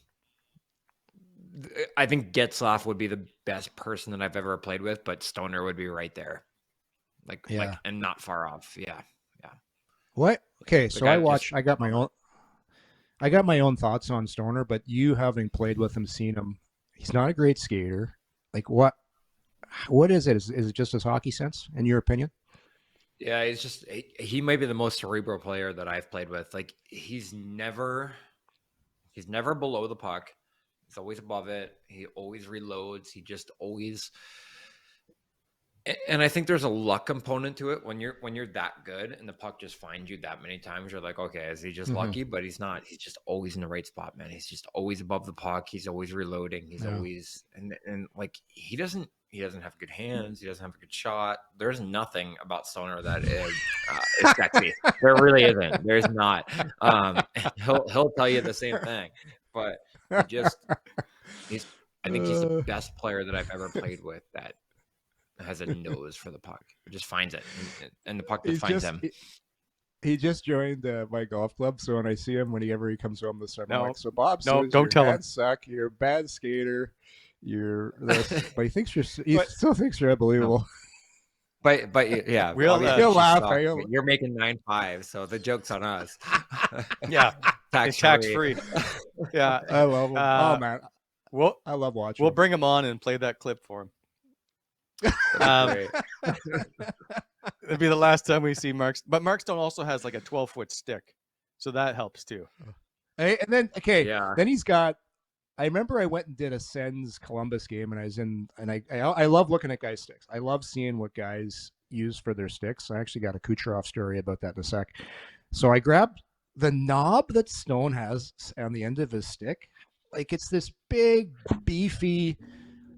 think Getzlaf would be the best person that I've ever played with, but Stoner would be right there. Like, and not far off. Yeah. What? Okay, so I got my own thoughts on Stoner, but you having played with him, seen him, he's not a great skater. Like what is it? Is it just his hockey sense, in your opinion? Yeah, he might be the most cerebral player that I've played with. Like he's never below the puck. He's always above it. He always reloads. He just always. And I think there's a luck component to it when you're that good and the puck just finds you that many times. You're like, okay, is he just lucky? But he's not. He's just always in the right spot, man. He's just always above the puck. He's always reloading. He's always and like he doesn't have good hands. He doesn't have a good shot. There's nothing about Stoner that is sexy. There really isn't. There's not. He'll tell you the same thing, but I think he's the best player that I've ever played with that has a nose for the puck. He just finds it, and the puck just finds him. He just joined my golf club, so when I see him, whenever he comes home this summer, I'm like, so Bob, don't tell him. Suck. You're a bad skater. You're this, but he still thinks you're unbelievable. But yeah, he'll laugh. You're making 9.5, so the joke's on us. Yeah, tax free. Yeah, I love him. Oh man, I love watching. We'll bring him on and play that clip for him. It'll be the last time we see Mark. But Mark Stone also has like a 12-foot stick, so that helps too. Hey, and then then he's got. I remember I went and did a Sens Columbus game, and I was in, and I love looking at guys' sticks. I love seeing what guys use for their sticks. I actually got a Kucherov story about that in a sec. So I grabbed the knob that Stone has on the end of his stick. Like it's this big, beefy.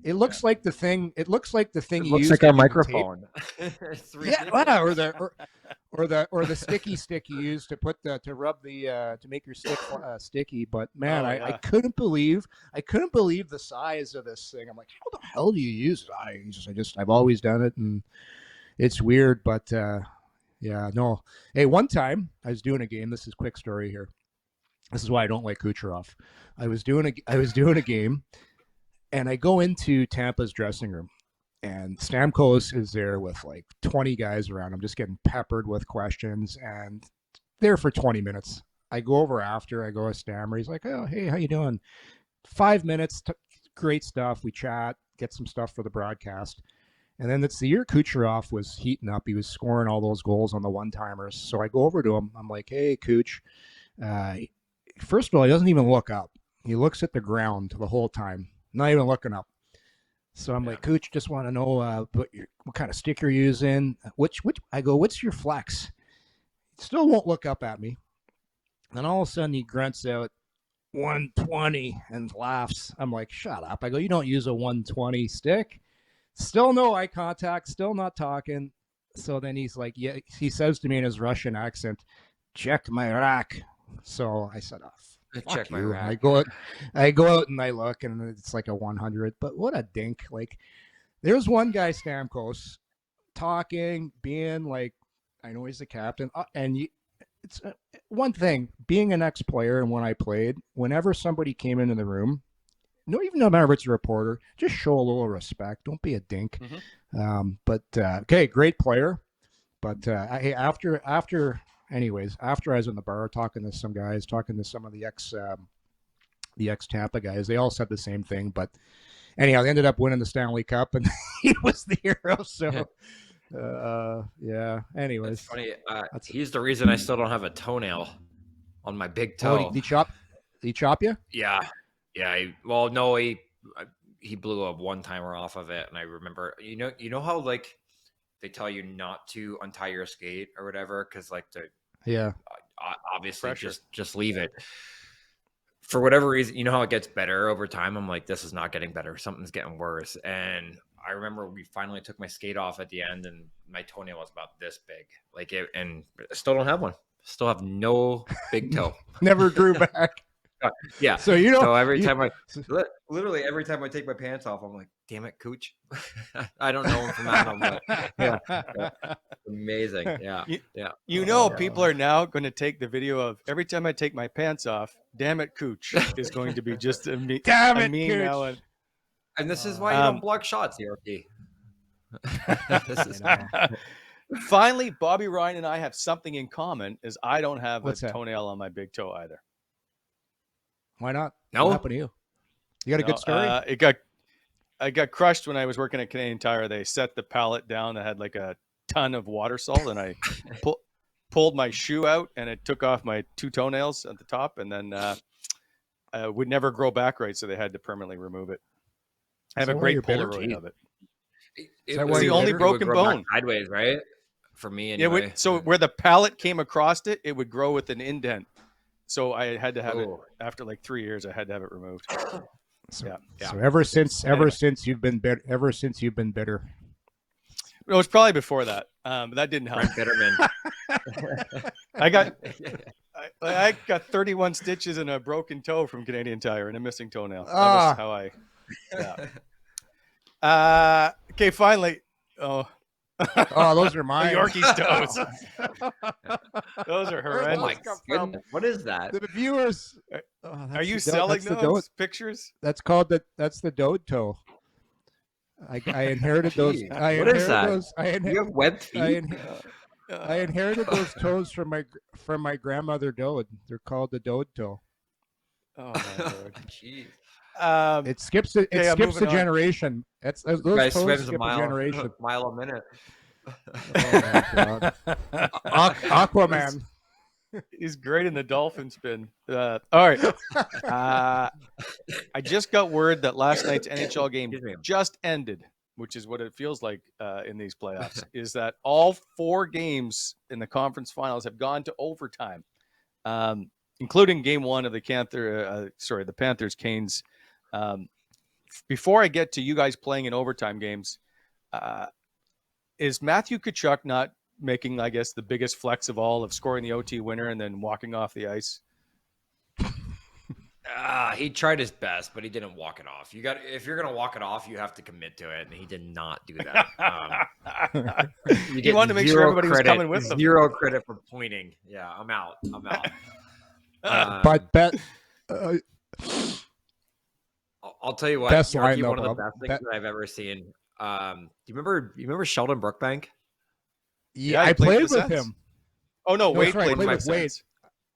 It looks like the thing. It looks like the thing. It looks like a microphone. Or the sticky stick you use to put to make your stick sticky. But man, I couldn't believe the size of this thing. I'm like, how the hell do you use it? I've always done it, and it's weird. But no. Hey, one time I was doing a game. This is a quick story here. This is why I don't like Kucherov. I was doing a game. And I go into Tampa's dressing room, and Stamkos is there with like 20 guys around him, just getting peppered with questions, and there for 20 minutes. I go over after, I go with Stammer. He's like, oh, hey, how you doing? 5 minutes, great stuff. We chat, get some stuff for the broadcast. And then it's the year Kucherov was heating up. He was scoring all those goals on the one-timers. So I go over to him. I'm like, hey, Kuch. First of all, he doesn't even look up. He looks at the ground the whole time. Not even looking up. So I'm like, Cooch, just want to know what kind of stick you're using. I go, what's your flex? Still won't look up at me. Then all of a sudden he grunts out 120 and laughs. I'm like, shut up. I go, you don't use a 120 stick. Still no eye contact. Still not talking. So then he's like, yeah. He says to me in his Russian accent, check my rack. So I said, check my rack. I go out and I look, and it's like a 100. But what a dink! Like, there's one guy, Stamkos, talking, being like, I know he's the captain, and it's one thing being an ex-player. And when I played, whenever somebody came into the room, no matter if it's a reporter, just show a little respect. Don't be a dink. Mm-hmm. Great player. But anyways, after I was in the bar talking to some guys, talking to some of the ex Tampa guys, they all said the same thing. But anyhow, they ended up winning the Stanley Cup, and he was the hero. So, Anyways, it's funny. He's the reason I still don't have a toenail on my big toe. Oh, did he chop you? Yeah. He blew a one-timer off of it, and I remember, you know how like they tell you not to untie your skate or whatever, because like obviously pressure. just leave it. For whatever reason, you know how it gets better over time. I'm like, this is not getting better. Something's getting worse. And I remember we finally took my skate off at the end, and my toenail was about this big. Like it, and I still don't have one. Still have no big toe. Never grew back. Yeah. So every time I take my pants off, I'm like, damn it, Cooch. I don't know him from Adam, but yeah. Amazing. Yeah. People are now going to take the video of every time I take my pants off, damn it, Cooch is going to be just a meme now. And this is why you don't block shots, ERP. Finally, Bobby Ryan and I have something in common, is I don't have a toenail on my big toe either. Why not? No. What happened to you? You got a good story? I got crushed when I was working at Canadian Tire. They set the pallet down that had like a ton of water salt, and I pulled my shoe out, and it took off my two toenails at the top, and then would never grow back right, so they had to permanently remove it. I have a great Polaroid of it. that was why the you're only bitter? broken bone. Sideways, right? For me, Yeah, anyway. so where the palate came across it, it would grow with an indent. So I had to have it after like 3 years. I had to have it removed. So, Yeah. so ever since you've been bitter. It was probably before that, but that didn't help. Brent Bitterman. I got 31 stitches and a broken toe from Canadian Tire and a missing toenail. That was how I. Yeah. Okay, finally. Oh, those are mine. the Yorkie's toes. Those are horrendous. Oh my goodness. What is that? The viewers. Are you selling those pictures? That's the Dode toe. I inherited those. What is that? You have web feet? I inherited those toes from my grandmother Dode. They're called the Dode toe. Oh my Lord. Jeez. It skips a generation. Those guys toes swims skip a mile, generation. mile a minute. Oh my God. Aquaman. He's great in the dolphin spin. All right. I just got word that last night's NHL game just ended, which is what it feels like in these playoffs, is that all 4 games in the conference finals have gone to overtime, including game 1 of the Panthers-Canes. Before I get to you guys playing in overtime games, is Matthew Tkachuk not making, I guess, the biggest flex of all of scoring the OT winner and then walking off the ice? He tried his best, but he didn't walk it off. If you're gonna walk it off, you have to commit to it, and he did not do that. He wanted to make sure everybody was coming with him. 0 credit for pointing. Yeah, I'm out. But I'll tell you what. Best Yorkie, line, one though, of the Bob. best things that I've ever seen. Do you remember Sheldon Brookbank? Yeah, I played with him. Oh no, Wade sorry, played with Wade. Sens.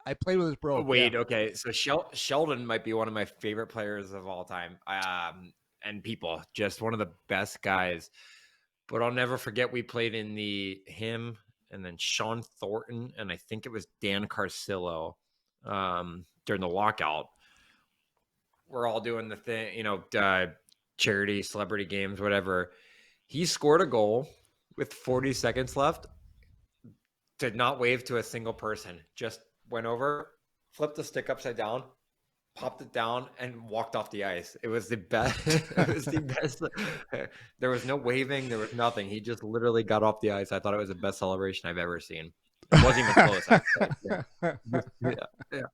I played with his bro. Wade, yeah. Okay. So Sheldon might be one of my favorite players of all time. And people, just one of the best guys. But I'll never forget we played in him and then Sean Thornton and I think it was Dan Carcillo during the lockout. We're all doing the thing, charity, celebrity games, whatever. He scored a goal with 40 seconds left. Did not wave to a single person. Just went over, flipped the stick upside down, popped it down, and walked off the ice. It was the best. It was the best. There was no waving. There was nothing. He just literally got off the ice. I thought it was the best celebration I've ever seen. It wasn't even close. Yeah.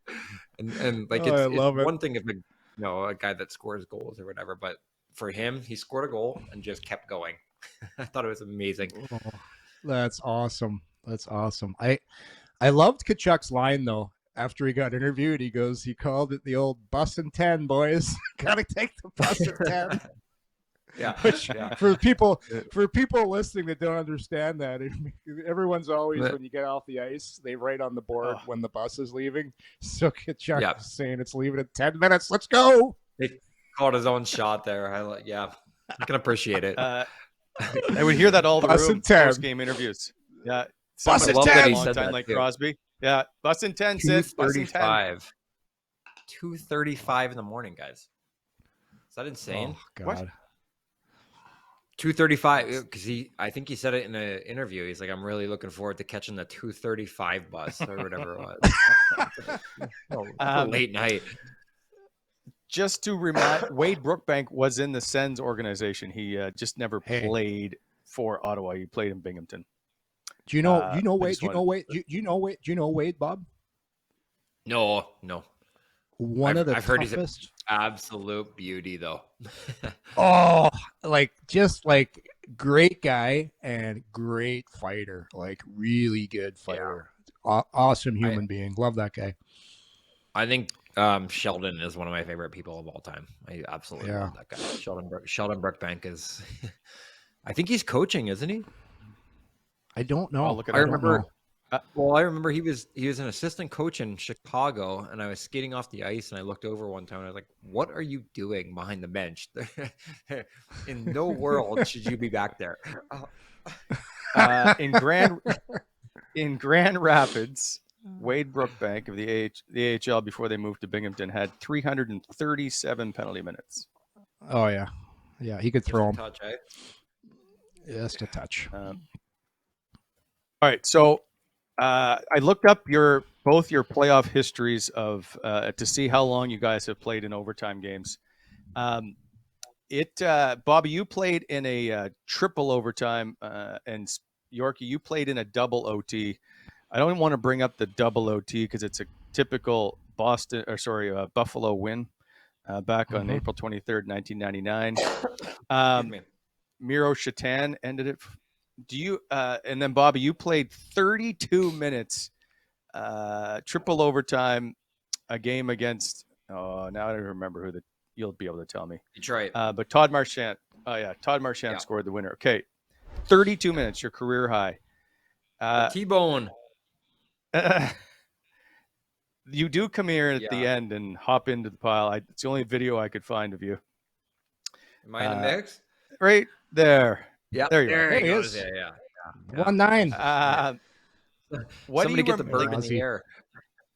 And like I love it. One thing if a guy that scores goals or whatever, but for him, he scored a goal and just kept going. I thought it was amazing. Oh, that's awesome. I loved Tkachuk's line though. After he got interviewed, he called it the old bus and 10, boys. Gotta take the bus and 10. Yeah. Which, for people listening that don't understand that, everyone's always when you get off the ice, they write on the board when the bus is leaving. So Tkachuk is saying it's leaving in 10 minutes. Let's go. He called his own shot there. I can appreciate it. I would hear that all the room post-game interviews. Yeah. Bus and 10. Long time like Crosby. Yeah. Bus and 10, Sid. Bus and 10. 2:35 in the morning, guys. Is that insane? Oh, God. What? 2:35 because I think he said it in an interview. He's like, I'm really looking forward to catching the 2:35 bus or whatever it was. Late night. Just to remind, Wade Brookbank was in the Sens organization. He just never played for Ottawa. He played in Binghamton. Do you know Wade? Do you know Wade, Bob? No. I've heard he's an absolute beauty, though. Oh, just great guy and great fighter, really good fighter. Yeah. Awesome human being. Love that guy. I think Sheldon is one of my favorite people of all time. I absolutely love that guy. Sheldon Brookbank is. I think he's coaching, isn't he? I don't know. I remember. I remember he was an assistant coach in Chicago, and I was skating off the ice, and I looked over one time, and I was like, "What are you doing behind the bench? In no world should you be back there." In Grand Rapids, Wade Brookbank of the AHL before they moved to Binghamton had 337 penalty minutes. Oh yeah, he could throw them. Touch, eh? Just a touch. All right, so I looked up both your playoff histories of to see how long you guys have played in overtime games. Bobby, you played in a triple overtime, and Yorkie, you played in a double OT. I don't want to bring up the double OT because it's a typical Buffalo win back on April 23rd, 1999. Miro Shatan ended it. And then Bobby, you played 32 minutes, triple overtime, a game against. Oh, now I don't remember who you'll be able to tell me. Detroit. But Todd Marchand. Oh yeah, Todd Marchand scored the winner. Okay, 32 minutes, your career high. T-bone. You do come here at the end and hop into the pile. It's the only video I could find of you. Am I in the mix? Right there. Yeah, there you are. There he he is. goes. Yeah. 1-9. What Somebody do you get the bird in the air.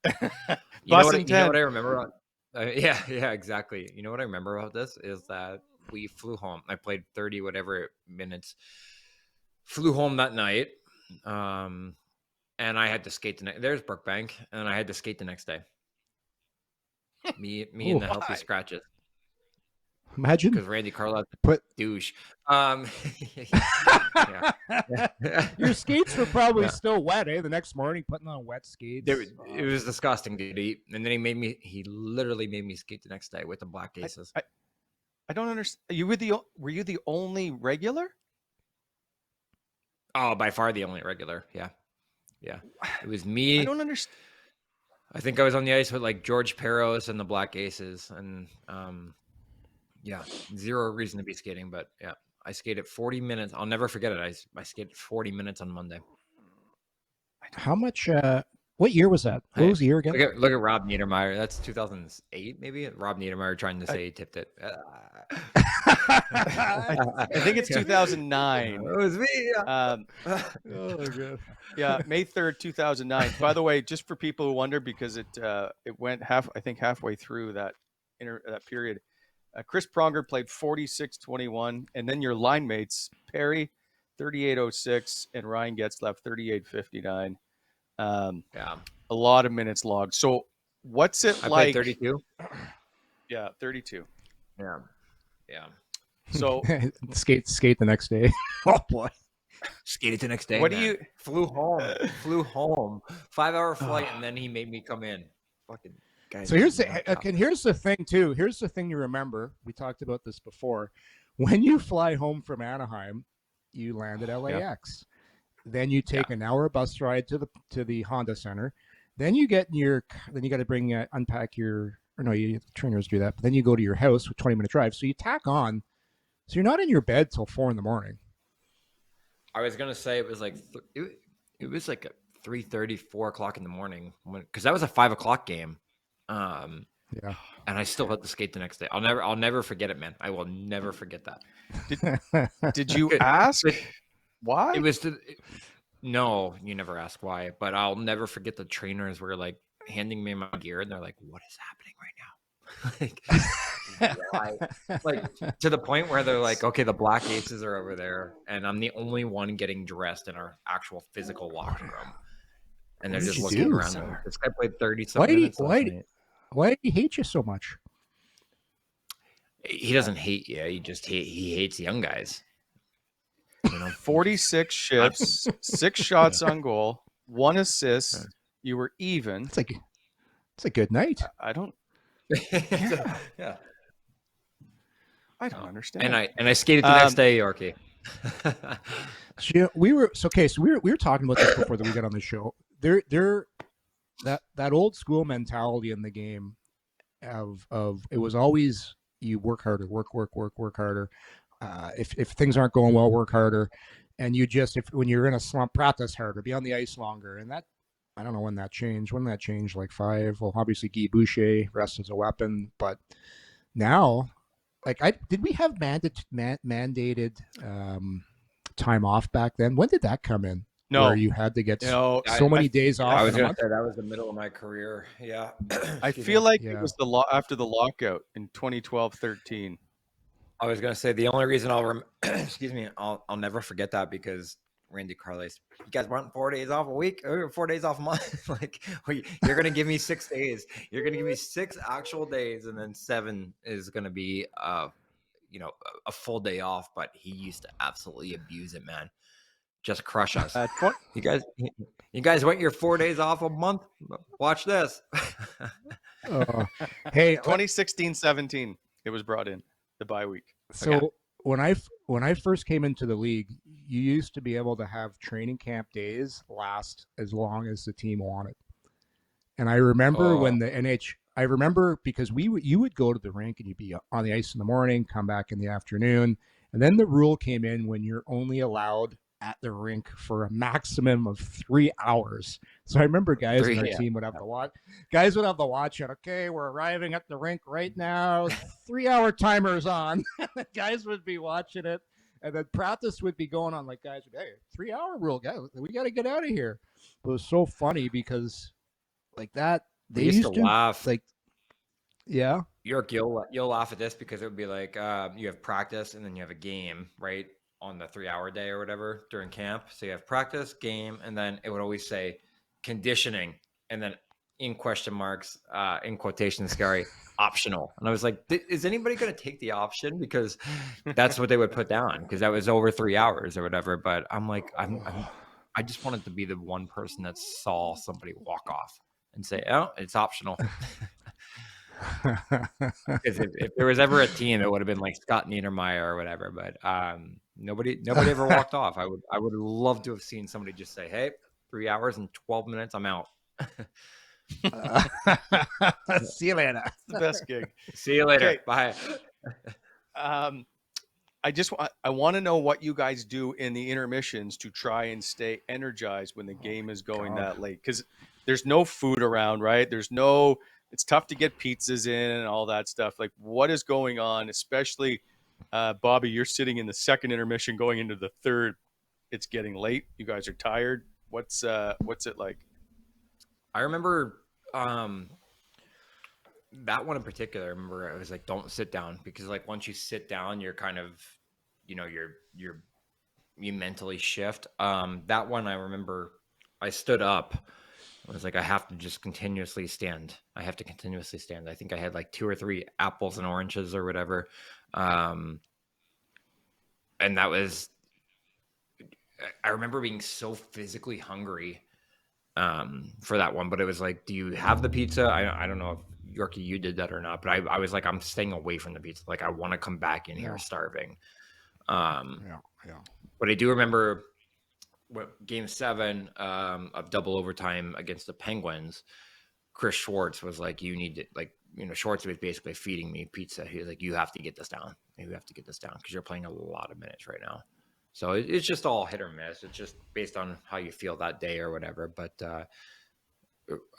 You know what I remember? Yeah, exactly. You know what I remember about this is that we flew home. I played 30 whatever minutes. Flew home that night, and I had to skate there's Brookbank, and I had to skate the next day. Me and the healthy scratches. Imagine because Randy Carlyle douche. Your skates were probably still wet, eh? The next morning, putting on wet skates. It was disgusting, dude. And then he literally made me skate the next day with the black aces. I don't understand. Were you the only regular? Oh, by far the only regular. Yeah. It was me. I don't understand. I think I was on the ice with like George Peros and the Black Aces, and zero reason to be skating, but yeah, I skated 40 minutes. I'll never forget it. I skated 40 minutes on Monday. How much? What year was that? What was the year again? Look at Rob Niedermeyer. That's 2008, maybe. Rob Niedermeyer trying to say he tipped it. I think it's 2009. It was me. Yeah. Oh my God. Yeah, May 3rd, 2009. By the way, just for people who wonder, because it went halfway through that period. Chris Pronger played 46-21, and then your line mates Perry 38-06 and Ryan Getzlaf 38-59. A lot of minutes logged. So what's it like? 32. Yeah, 32. Yeah. So skate the next day. Oh boy. Skated the next day. What do you flew home? 5-hour flight, and then he made me come in. Fucking guy. So here's the thing too. Here's the thing you remember. We talked about this before. When you fly home from Anaheim, you land at LAX. Then you take an hour bus ride to the Honda Center. Then you get you got to unpack your, or no, trainers do that. But then you go to your house with 20-minute drive. So you tack on. So you're not in your bed till 4 a.m. I was gonna say it was like it was like 3:30, 4 o'clock in the morning because that was a 5 o'clock game. And I still had to skate the next day. I'll never forget it, man. I will never forget that. Did you ask why? It was no, you never ask why, but I'll never forget the trainers were like handing me my gear and they're like, "What is happening right now?" like to the point where they're like, "Okay, the Black Aces are over there, and I'm the only one getting dressed in our actual physical locker room." And they're just looking around. This guy played 30-something minutes. Why did he hate you so much? He doesn't hate you. He hates young guys. 46 shifts, 6 shots on goal, 1 assist. You were even. It's a good night. I don't. Yeah. I don't understand. And I skated the next day, Yorkie. So we were talking about this before we got on the show. That old school mentality in the game of it was always you work harder, work harder. If things aren't going well, work harder, and when you're in a slump, practice harder, be on the ice longer. And that, I don't know when that changed. When that changed, like 5. Well, obviously Guy Boucher, rest as a weapon, but now, did we have mandated time off back then? When did that come in? No, where you had to get so many days off. I was going to say that was the middle of my career. Yeah, I feel like it was after the lockout in 2012-13. I was gonna say the only reason excuse me, I'll never forget that because Randy Carles, you guys want 4 days off a week or 4 days off a month? Like you're gonna give me 6 days. You're gonna give me 6 actual days, and then 7 is gonna be a full day off. But he used to absolutely abuse it, man. Just crush us. You guys want your 4 days off a month? Watch this. Hey, 2016-17, it was brought in the bye week. So Okay. when I first came into the league, you used to be able to have training camp days last as long as the team wanted. And I remember when the I remember because you would go to the rink and you'd be on the ice in the morning, come back in the afternoon, and then the rule came in when you're only allowed at the rink for a maximum of 3 hours. So I remember guys on our team would have to watch. Guys would have to watch it. Okay, we're arriving at the rink right now. 3-hour timer's on. Guys would be watching it, and then practice would be going on. Like guys would, hey, 3-hour rule, guys, we got to get out of here. It was so funny because like that they used to laugh. Like, yeah, York, you'll laugh at this because it would be like you have practice and then you have a game, right? On the 3-hour day or whatever during camp. So you have practice, game, and then it would always say conditioning, and then in question marks, in quotation, scary, optional. And I was like, is anybody going to take the option? Because that's what they would put down because that was over 3 hours or whatever. But I'm like, I just wanted to be the one person that saw somebody walk off and say, oh, it's optional. Because if there was ever a team, it would have been like Scott Niedermeyer or whatever. But nobody ever walked off. I would love to have seen somebody just say, "Hey, 3 hours and 12 minutes, I'm out." See you later. It's the best gig. See you later. Okay. Bye. I want to know what you guys do in the intermissions to try and stay energized when the game is going that late, because there's no food around, right? It's tough to get pizzas in and all that stuff. Like, what is going on? Especially, Bobby, you're sitting in the second intermission going into the third. It's getting late. You guys are tired. What's it like? I remember that one in particular. I remember I was like, "Don't sit down," because like once you sit down, you're kind of, you mentally shift. That one I remember, I stood up. I was like, I have to just continuously stand. I think I had like 2 or 3 apples and oranges or whatever. And that was, I remember being so physically hungry for that one, but it was like, do you have the pizza? I don't know if Yorkie, you did that or not, but I was like, I'm staying away from the pizza. Like I want to come back in here starving. But I do remember Game 7 of double overtime against the Penguins, Chris Schwartz was like, you need to, Schwartz was basically feeding me pizza. He was like, you have to get this down. You have to get this down because you're playing a lot of minutes right now. So it's just all hit or miss. It's just based on how you feel that day or whatever. But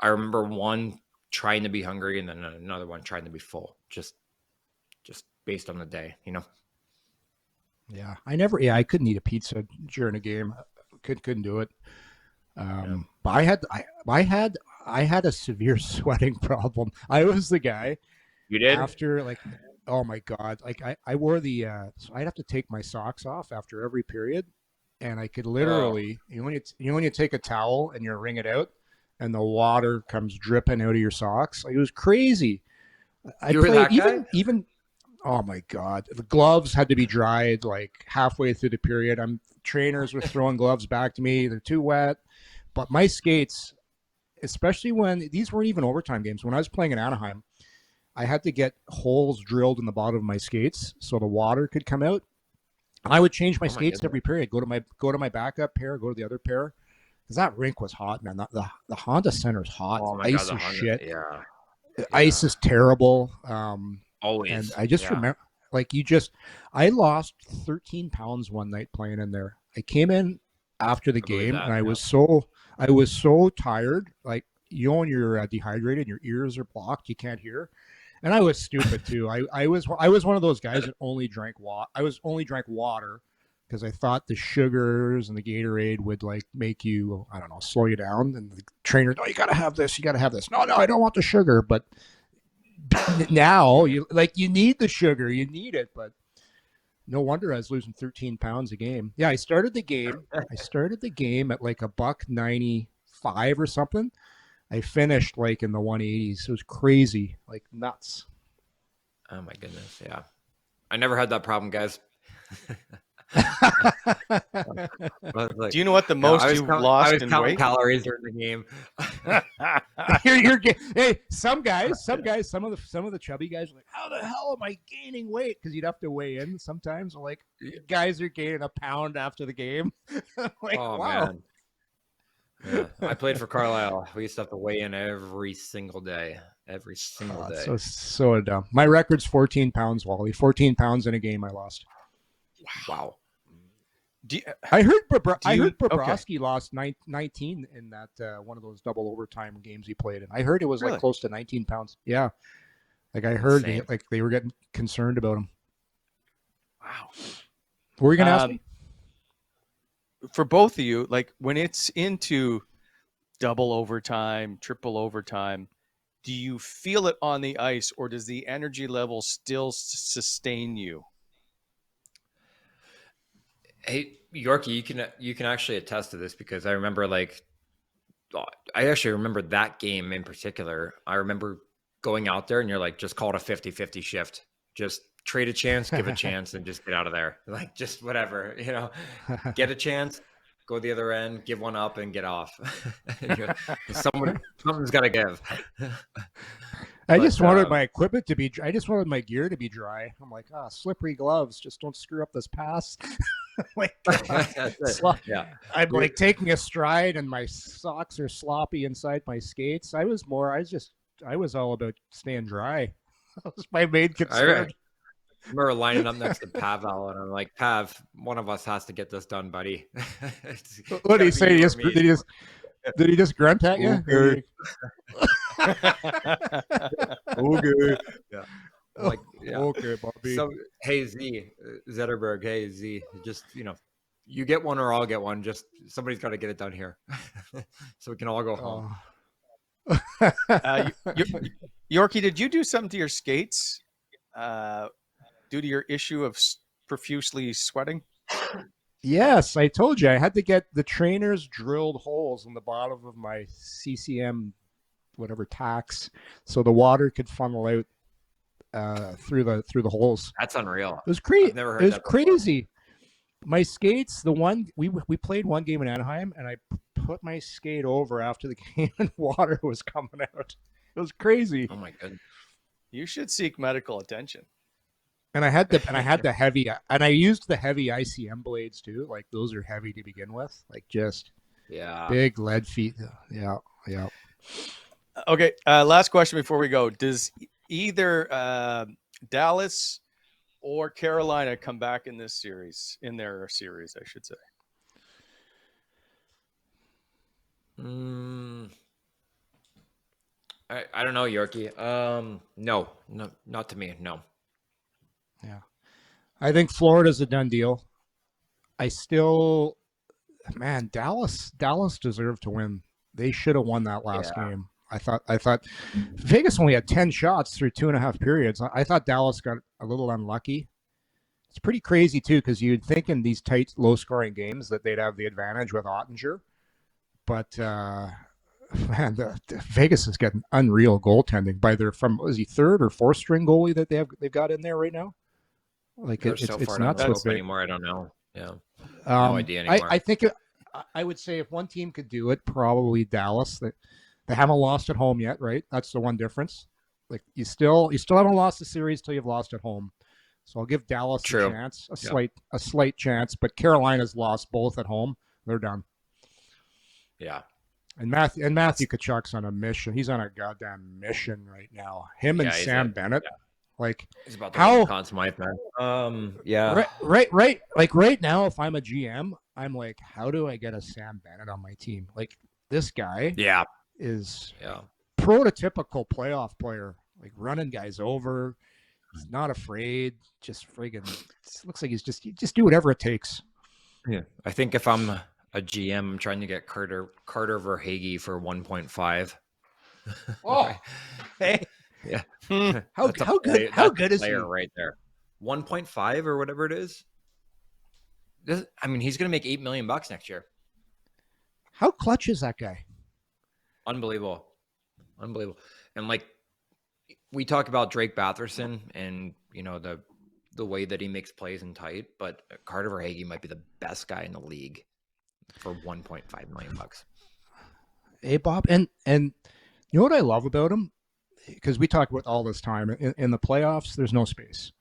I remember one trying to be hungry and then another one trying to be full, just based on the day, Yeah, I couldn't eat a pizza during a game. Couldn't do it. But I had a severe sweating problem. I was the guy. You did? After like, oh my God. Like I wore the, so I'd have to take my socks off after every period. And I could literally, when you take a towel and you wring it out and the water comes dripping out of your socks. Like, it was crazy. You were that guy? Even, oh my God, the gloves had to be dried like halfway through the period. Trainers were throwing gloves back to me. They're too wet. But my skates, especially when these weren't even overtime games, when I was playing in Anaheim, I had to get holes drilled in the bottom of my skates so the water could come out. I would change my skates every period. Go to my backup pair, go to the other pair, because that rink was hot, man. The Honda Center's hot. Oh my Ice God, is Honda, shit. Yeah. Ice is terrible. Always. And I just remember, like, I lost 13 pounds one night playing in there. I came in after the game and I was so tired. Like, when you're dehydrated, your ears are blocked, you can't hear. And I was stupid too. I was one of those guys that only drank water. I only drank water because I thought the sugars and the Gatorade would like make you, I don't know, slow you down. And the trainer, no, you got to have this. You got to have this. No, I don't want the sugar. But now you need the sugar. You need it. But No wonder I was losing 13 pounds a game. Yeah, I started the game at like $1.95 or something. I finished like in the 180s. It was crazy, like nuts. Oh my goodness, yeah. I never had that problem, guys. Do you know what the most you've lost in weight? Calories during the game. Hey, some of the chubby guys are like, how the hell am I gaining weight? Because you'd have to weigh in sometimes. Like, guys are gaining a pound after the game. Like, oh wow. Man. Yeah. I played for Carlisle. We used to have to weigh in every single day. Every single day. So dumb. My record's 14 pounds, Wally. 14 pounds in a game I lost. Wow. I heard Bobrovsky lost 19 in that one of those double overtime games he played in. I heard it was like close to 19 pounds. Yeah. Like I heard they were getting concerned about him. Wow. What were you going to ask me? For both of you, like when it's into double overtime, triple overtime, do you feel it on the ice or does the energy level still sustain you? Hey, Yorkie, you can actually attest to this because I remember I actually remember that game in particular. I remember going out there and you're like, just call it a 50-50 shift. Just trade a chance, give a chance, and just get out of there. Like just whatever, get a chance, go the other end, give one up and get off. Something's got to give. I just wanted my equipment to be. I just wanted my gear to be dry. I'm like, slippery gloves. Just don't screw up this pass. Like, yeah. I'm like taking a stride, and my socks are sloppy inside my skates. I was all about staying dry. That was my main concern. I remember lining up next to Pavel, and I'm like, Pav, one of us has to get this done, buddy. What did he say? Did he just grunt at you? Okay. Okay. Yeah. Like, yeah. Okay, Bobby. So, hey, Zetterberg, hey, Z, just, you get one or I'll get one. Just somebody's got to get it done here so we can all go home. Yorkie, did you do something to your skates due to your issue of profusely sweating? Yes, I told you I had to get the trainers drilled holes in the bottom of my CCM, whatever tax, so the water could funnel out through the holes. That's unreal. It was crazy. I've never heard it was that before. crazy. My skates, the one we played one game in Anaheim, and I put my skate over after the game, and water was coming out. It was crazy. Oh my goodness! You should seek medical attention. And I had the heavy, and I used the heavy ICM blades too. Like those are heavy to begin with, like just big lead feet. Yeah. Okay, last question before we go. Does either Dallas or Carolina come back in their series, I should say? I don't know, Yorkie. No, not to me. No. Yeah. I think Florida's a done deal. Dallas deserved to win. They should have won that last game. I thought Vegas only had 10 shots through 2.5 periods. I thought Dallas got a little unlucky. It's pretty crazy too, because you'd think in these tight, low-scoring games that they'd have the advantage with Ottinger, but Vegas is getting unreal goaltending by was he third or fourth string goalie that they've got in there right now? Like it's not so big anymore. I don't know. Yeah, no idea anymore. I think I would say if one team could do it, probably Dallas. They haven't lost at home yet, right? That's the one difference. Like you still haven't lost the series till you've lost at home. So I'll give Dallas a chance, a slight chance. But Carolina's lost both at home. They're done. Yeah. And Matthew Tkachuk's on a mission. He's on a goddamn mission right now. Him and Sam Bennett. Yeah. Like he's about to Conn Smythe, man. Yeah. Right. Like right now, if I'm a GM, I'm like, how do I get a Sam Bennett on my team? Like this guy is prototypical playoff player, like running guys over. He's not afraid. Just friggin' looks like he's just do whatever it takes. Yeah. I think if I'm a GM, I'm trying to get Carter Verhaeghe for 1.5. Oh, hey. Yeah. How good is he? Right there. 1.5 or whatever it is. He's going to make $8 million next year. How clutch is that guy? Unbelievable. And like we talk about Drake Batherson and the way that he makes plays in tight, but Carter Verhaeghe might be the best guy in the league for $1.5 million. Hey, Bob, and you know what I love about him? Because we talk about all this time in the playoffs, there's no space.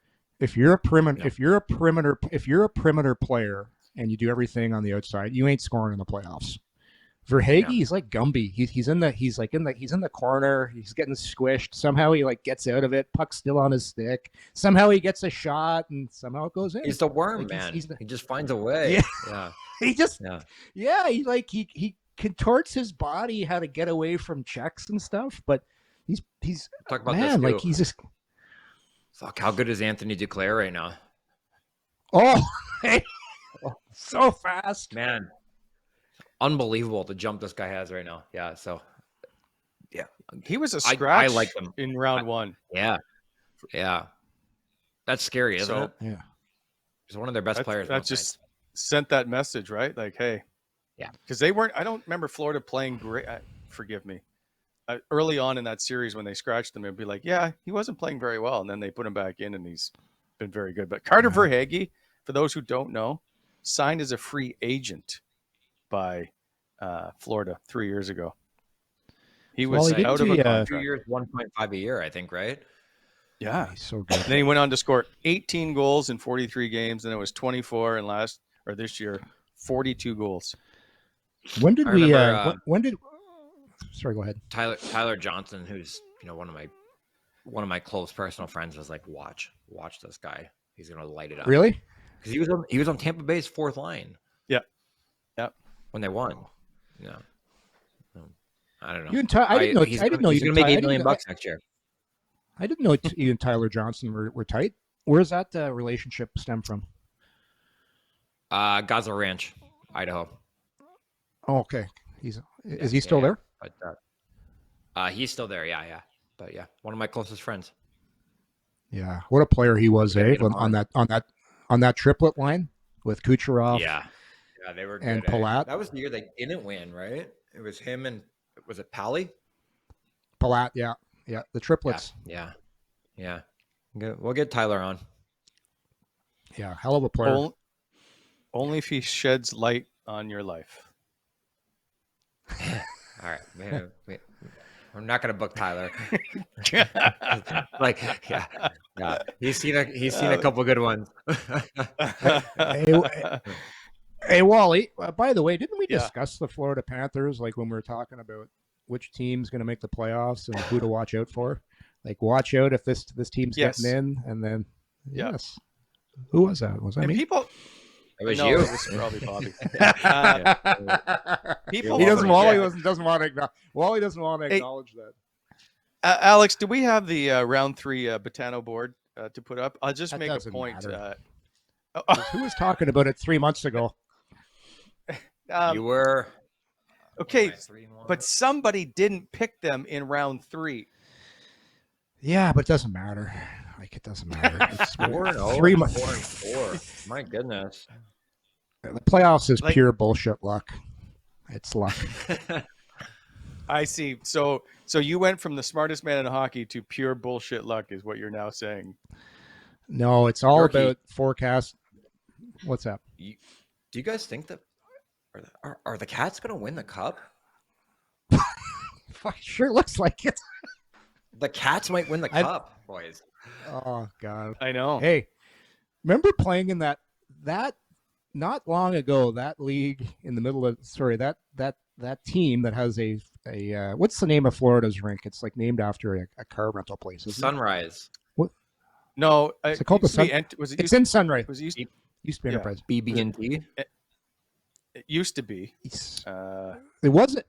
If you're a perimeter, if you're a perimeter player and you do everything on the outside, you ain't scoring in the playoffs. Verhaeghe, he's like Gumby. He's in the corner. He's getting squished. Somehow he gets out of it. Puck's still on his stick. Somehow he gets a shot, and somehow it goes in. He's the worm, man. He just finds a way. Yeah. He contorts his body how to get away from checks and stuff. But he's talk about man, this too. he's just fuck. How good is Anthony Duclair right now? Oh, so fast, man. Unbelievable the jump this guy has right now. Yeah, so he was a scratch. I like him in round one. Yeah, that's scary, isn't it? Yeah, he's one of their best players. That just sent that message, right? Like, hey, because they weren't. I don't remember Florida playing great. Forgive me. Early on in that series, when they scratched him, it'd be like, yeah, he wasn't playing very well, and then they put him back in, and he's been very good. But Carter Verhaeghe, for those who don't know, signed as a free agent by Florida 3 years ago. He was out of a contract. 2 years, 1.5 a year, I think, right? Yeah, he's so good. And then he went on to score 18 goals in 43 games, and it was 24 in this year, 42 goals. When did when did? Sorry, go ahead. Tyler Johnson, who's one of my close personal friends, was like, watch this guy. He's gonna light it up. Really? Because he was on Tampa Bay's fourth line. Yeah. When they won. Yeah. I don't know. I didn't know he's going to make $8 million next year. I didn't know you and Tyler Johnson were tight. Where's that relationship stem from? Gaza Ranch, Idaho. Oh, okay. Is he still there? But he's still there. Yeah. But yeah, one of my closest friends. Yeah, what a player he was, on that triplet line with Kucherov. Yeah, they were good. And Palat. That was the year they didn't win, right? It was him and was it Pally? Palat, yeah, the triplets. Yeah. We'll get Tyler on. Yeah, hell of a player. Only if he sheds light on your life. All right, man. We're not going to book Tyler. He's seen a couple good ones. Hey, Wally. By the way, didn't we discuss the Florida Panthers when we were talking about which team's going to make the playoffs and who to watch out for? Watch out if this team's getting in, and then who was that? Was that me? People. It was you. It was probably Bobby. Wally doesn't want to acknowledge that. Alex, do we have the round 3 Botano board to put up? I'll just make a point. Who was talking about it 3 months ago? You were. Okay, but somebody didn't pick them in round 3. Yeah, but it doesn't matter. It doesn't matter. It's 4-4. My goodness. The playoffs is pure bullshit luck. It's luck. I see. So you went from the smartest man in hockey to pure bullshit luck is what you're now saying. No, it's all about forecast. What's up? Do you guys think that are the Cats going to win the cup? Sure looks like it. The Cats might win the cup, boys. Oh God, I know. Hey, remember playing in that not long ago? That league in the middle of that team that has a what's the name of Florida's rink? It's named after a car rental place. Sunrise. What? No, it's called the Sun. It's in Sunrise. It used to be Enterprise. BB&T. It used to be. It wasn't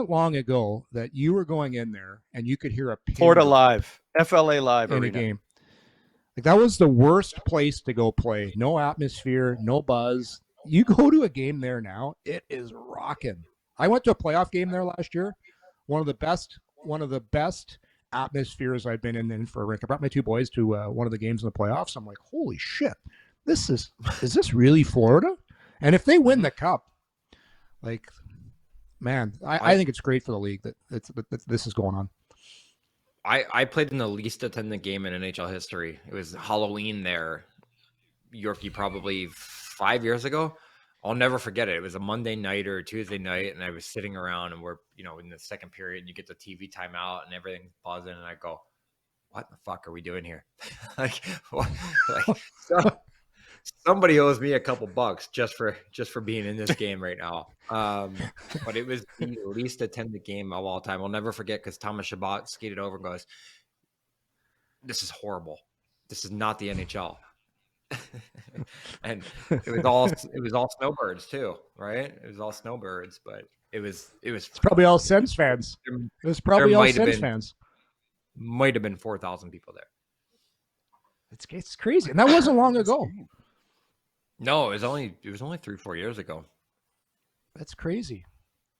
long ago that you were going in there and you could hear a Florida Live, FLA Live in arena. A game. That was the worst place to go play. No atmosphere, no buzz. You go to a game there now, it is rocking. I went to a playoff game there last year. One of the best atmospheres I've been in for a rink. I brought my two boys to one of the games in the playoffs. I'm like, holy shit, is this really Florida? And if they win the cup, like, man, I think it's great for the league that this is going on. I played in the least attended game in NHL history. It was Halloween there, Yorkie, probably 5 years ago. I'll never forget it. It was a Monday night or a Tuesday night, and I was sitting around, and we're, in the second period, and you get the TV timeout, and everything's buzzing, and I go, "What the fuck are we doing here?" like, what? Somebody owes me a couple bucks just for being in this game right now. But it was the least attended game of all time. I'll never forget because Thomas Chabot skated over and goes, "This is horrible. This is not the NHL." And it was all snowbirds too, right? It was all snowbirds, but it's probably all Sens fans. It was probably all Sens fans. Might have been 4,000 people there. It's crazy, and that wasn't long ago. No, it was only 3-4 years ago. That's crazy.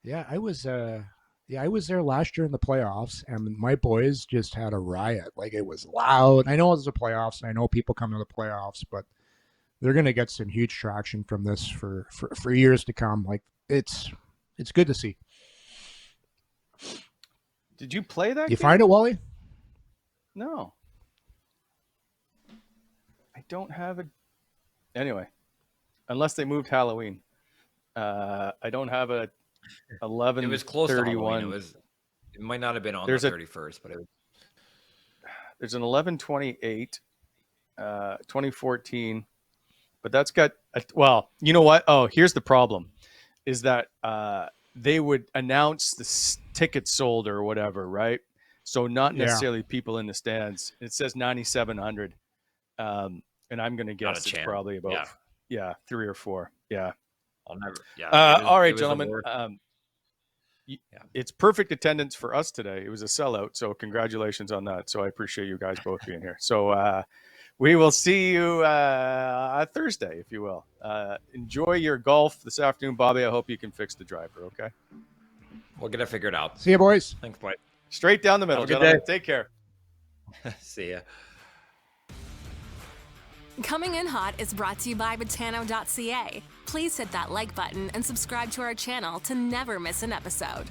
Yeah, I was there last year in the playoffs, and my boys just had a riot. Like, it was loud. I know it's the playoffs, and I know people come to the playoffs, but they're going to get some huge traction from this for years to come. Like, it's good to see. Did you play that? You find it, Wally? No, I don't have it. Anyway, unless they moved Halloween, I don't have a 11. It was close to 31. Halloween. It might not have been on the 31st, but it was. There's an 11/28, 2014, but that's got well. You know what? Oh, here's the problem: is that they would announce the tickets sold or whatever, right? So not necessarily people in the stands. It says 9,700, and I'm going to guess it's probably about 3 or 4. Yeah, I'll never. Yeah. All right, gentlemen. It's perfect attendance for us today. It was a sellout, so congratulations on that. So I appreciate you guys both being here. So we will see you Thursday, if you will. Enjoy your golf this afternoon, Bobby. I hope you can fix the driver, okay? We'll get it figured out. See you, boys. Thanks, boy. Straight down the middle, gentlemen. Take care. See ya. Coming in Hot is brought to you by Botano.ca. Please hit that like button and subscribe to our channel to never miss an episode.